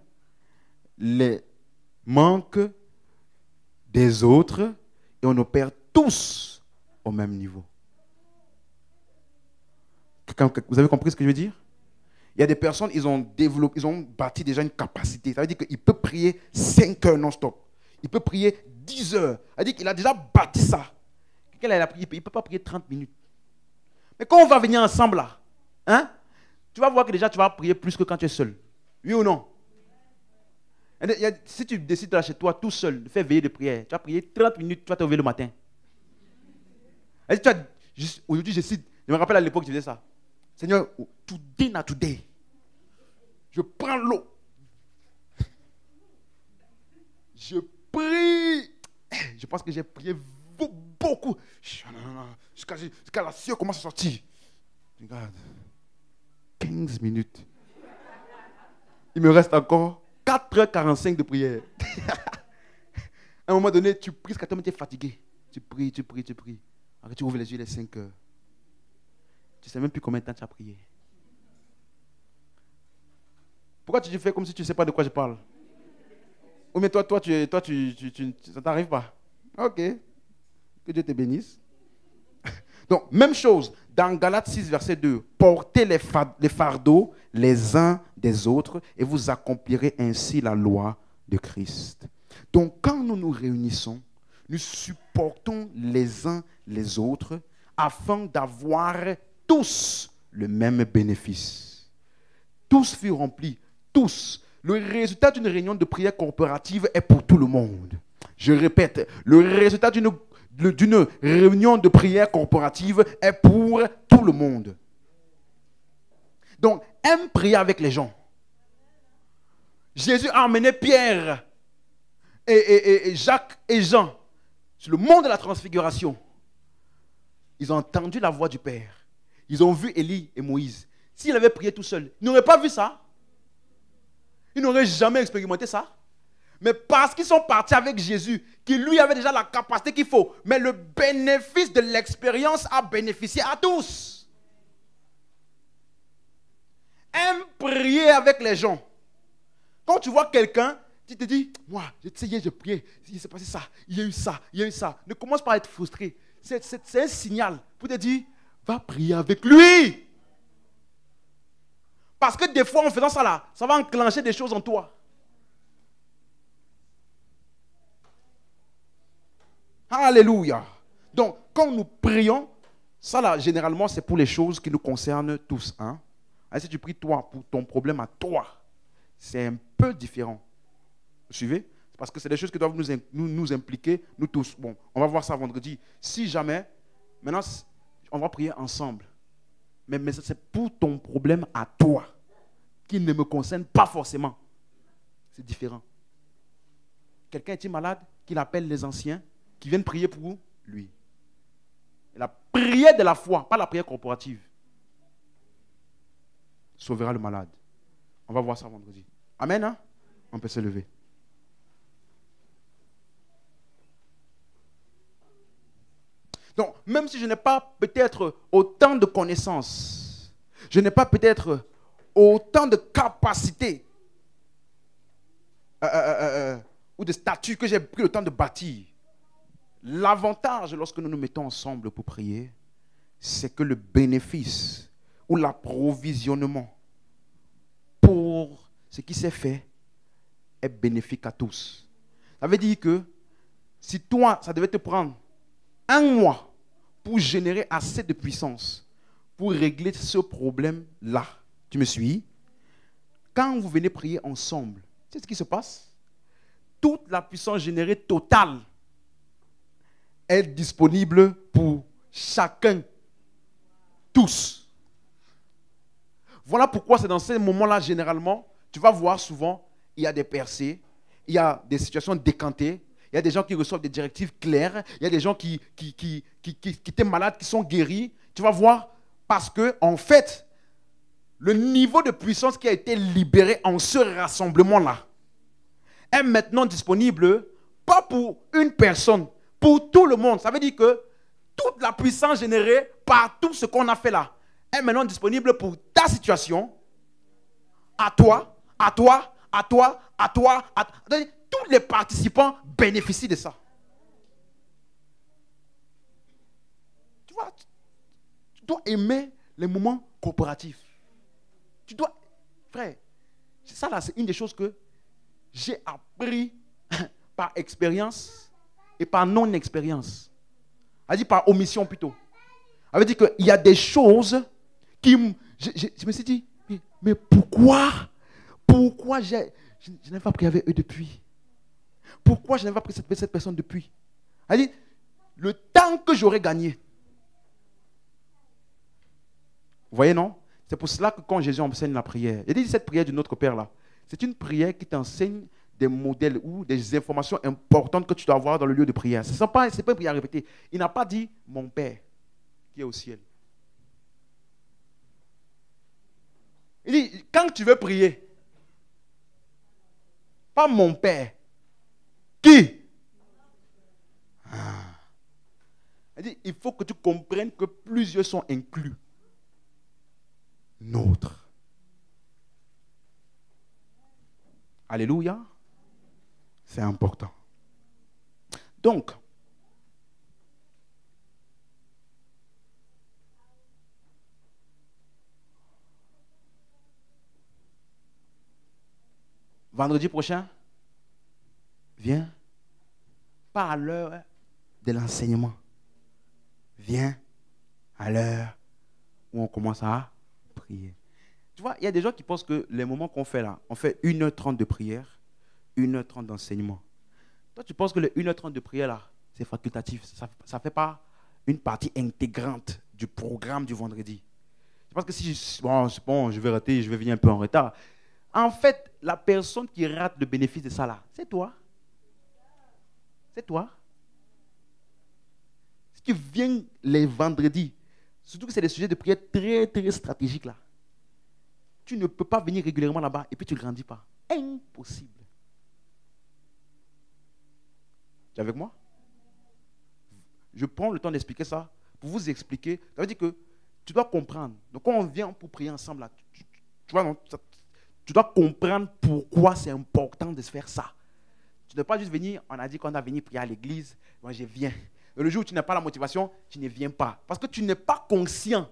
Speaker 1: les manques des autres et on opère tous au même niveau. Vous avez compris ce que je veux dire? Il y a des personnes, ils ont bâti déjà une capacité. Ça veut dire qu'il peut prier 5 heures non-stop. Il peut prier 10 heures. Ça veut dire qu'il a déjà bâti ça. Quelqu'un il ne peut pas prier 30 minutes. Mais quand on va venir ensemble là, tu vas voir que déjà tu vas prier plus que quand tu es seul. Oui ou non? Si tu décides de chez toi tout seul, de faire veiller de prière, tu vas prier 30 minutes, tu vas te lever le matin. Aujourd'hui, je me rappelle à l'époque, je faisais ça. Seigneur, today na today. Je prends l'eau. Je prie. Je pense que j'ai prié beaucoup. Jusqu'à la sueur commence à sortir. Regarde. 15 minutes. Il me reste encore 4h45 de prière. À un moment donné, tu pries parce que tu es fatigué. Tu pries. Après, tu ouvres les yeux, il est 5h. Tu ne sais même plus combien de temps tu as prié. Pourquoi tu fais comme si tu ne sais pas de quoi je parle? Ou mais toi, ça t'arrive pas? Ok. Que Dieu te bénisse. Donc, même chose, dans Galates 6, verset 2. Portez les fardeaux les uns des autres et vous accomplirez ainsi la loi de Christ. Donc, quand nous nous réunissons, nous supportons les uns les autres afin d'avoir tous le même bénéfice. Tous furent remplis, tous. Le résultat d'une réunion de prière corporative est pour tout le monde. Je répète, le résultat d'une réunion de prière corporative est pour tout le monde. Donc, aime prier avec les gens. Jésus a emmené Pierre et Jacques et Jean sur le mont de la transfiguration. Ils ont entendu la voix du Père. Ils ont vu Élie et Moïse. S'il avait prié tout seul, ils n'auraient pas vu ça. Ils n'auraient jamais expérimenté ça. Mais parce qu'ils sont partis avec Jésus, qui lui avait déjà la capacité qu'il faut, mais le bénéfice de l'expérience a bénéficié à tous. Aime prier avec les gens. Quand tu vois quelqu'un, tu te dis, moi, j'ai essayé, j'ai prié, il s'est passé ça, il y a eu ça, il y a eu ça. Ne commence pas à être frustré. C'est un signal pour te dire, va prier avec lui. Parce que des fois, en faisant ça là, ça va enclencher des choses en toi. Alléluia. Donc, quand nous prions, ça là, généralement, c'est pour les choses qui nous concernent tous. Hein? Alors, si tu pries toi, pour ton problème à toi, c'est un peu différent. Vous suivez? Parce que c'est des choses qui doivent nous impliquer, nous tous. Bon, on va voir ça vendredi. Si jamais, maintenant, on va prier ensemble. Mais c'est pour ton problème à toi, qui ne me concerne pas forcément. C'est différent. Quelqu'un est-il malade, qu'il appelle les anciens, qui viennent prier pour lui. Et la prière de la foi, pas la prière corporative, sauvera le malade. On va voir ça vendredi. Amen, hein? On peut se lever. Donc, même si je n'ai pas peut-être autant de connaissances, je n'ai pas peut-être autant de capacités ou de statuts que j'ai pris le temps de bâtir, l'avantage lorsque nous nous mettons ensemble pour prier, c'est que le bénéfice ou l'approvisionnement pour ce qui s'est fait est bénéfique à tous. Ça veut dire que si toi, ça devait te prendre 1 mois pour générer assez de puissance pour régler ce problème-là, tu me suis? Quand vous venez prier ensemble, tu sais ce qui se passe? Toute la puissance générée totale est disponible pour chacun, tous. Voilà pourquoi c'est dans ces moments-là, généralement, tu vas voir souvent, il y a des percées, il y a des situations décantées, il y a des gens qui reçoivent des directives claires, il y a des gens qui étaient malades, qui sont guéris. Tu vas voir, parce que, en fait, le niveau de puissance qui a été libéré en ce rassemblement-là est maintenant disponible, pas pour une personne, pour tout le monde. Ça veut dire que toute la puissance générée par tout ce qu'on a fait là est maintenant disponible pour ta situation, à toi, à toi, à toi, à toi, à toi. Tous les participants bénéficient de ça. Tu vois, tu dois aimer les moments coopératifs. Tu dois, frère, ça là, c'est une des choses que j'ai appris par expérience et par non-expérience. C'est-à-dire par omission plutôt. Ça veut dire qu'il y a des choses qui, je me suis dit, Mais pourquoi? Pourquoi je n'ai pas prié avec eux depuis? Pourquoi je n'ai pas prié avec cette personne depuis? Elle dit, le temps que j'aurais gagné. Vous voyez, non? C'est pour cela que quand Jésus enseigne la prière, il dit cette prière de notre Père là, c'est une prière qui t'enseigne des modèles ou des informations importantes que tu dois avoir dans le lieu de prière. Ce n'est pas une prière répétée. Il n'a pas dit mon Père qui est au ciel. Il dit, quand tu veux prier, pas mon Père. Qui? Il dit, il faut que tu comprennes que plusieurs sont inclus. Notre. Alléluia. C'est important. Donc, vendredi prochain, viens. Pas à l'heure de l'enseignement. Viens à l'heure où on commence à prier. Tu vois, il y a des gens qui pensent que les moments qu'on fait là, on fait 1h30 de prière, 1h30 d'enseignement. Toi, tu penses que les 1h30 de prière là, c'est facultatif. Ça ne fait pas une partie intégrante du programme du vendredi. Je pense que si je vais rater, je vais venir un peu en retard. En fait, la personne qui rate le bénéfice de ça là, c'est toi. C'est toi. Si tu viens les vendredis, surtout que c'est des sujets de prière très, très stratégiques là, tu ne peux pas venir régulièrement là-bas et puis tu ne grandis pas. Impossible. Tu es avec moi? Je prends le temps d'expliquer ça pour vous expliquer. Ça veut dire que tu dois comprendre. Donc quand on vient pour prier ensemble, là, tu vois, non, tu dois comprendre pourquoi c'est important de se faire ça. Tu ne peux pas juste venir, on a dit qu'on a venu prier à l'église, moi je viens. Et le jour où tu n'as pas la motivation, tu ne viens pas. Parce que tu n'es pas conscient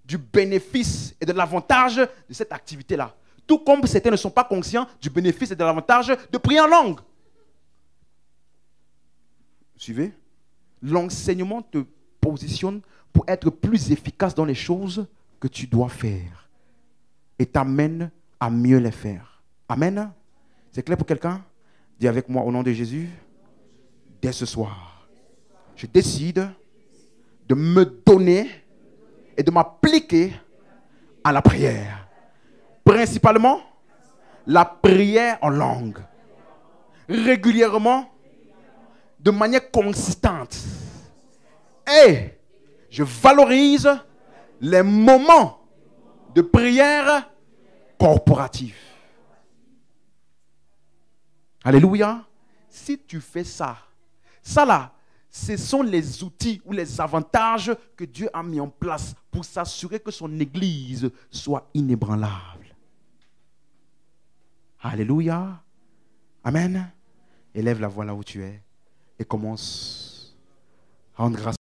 Speaker 1: du bénéfice et de l'avantage de cette activité-là. Tout comme certains ne sont pas conscients du bénéfice et de l'avantage de prier en langue. Suivez? L'enseignement te positionne pour être plus efficace dans les choses que tu dois faire. Et t'amène à mieux les faire. Amen? C'est clair pour quelqu'un? Dis avec moi au nom de Jésus. Dès ce soir, je décide de me donner et de m'appliquer à la prière. Principalement, la prière en langue. Régulièrement, de manière consistante. Et je valorise les moments de prière corporative. Alléluia. Si tu fais ça, ça là, ce sont les outils ou les avantages que Dieu a mis en place pour s'assurer que son église soit inébranlable. Alléluia. Amen. Élève la voix là où tu es et commence à rendre grâce.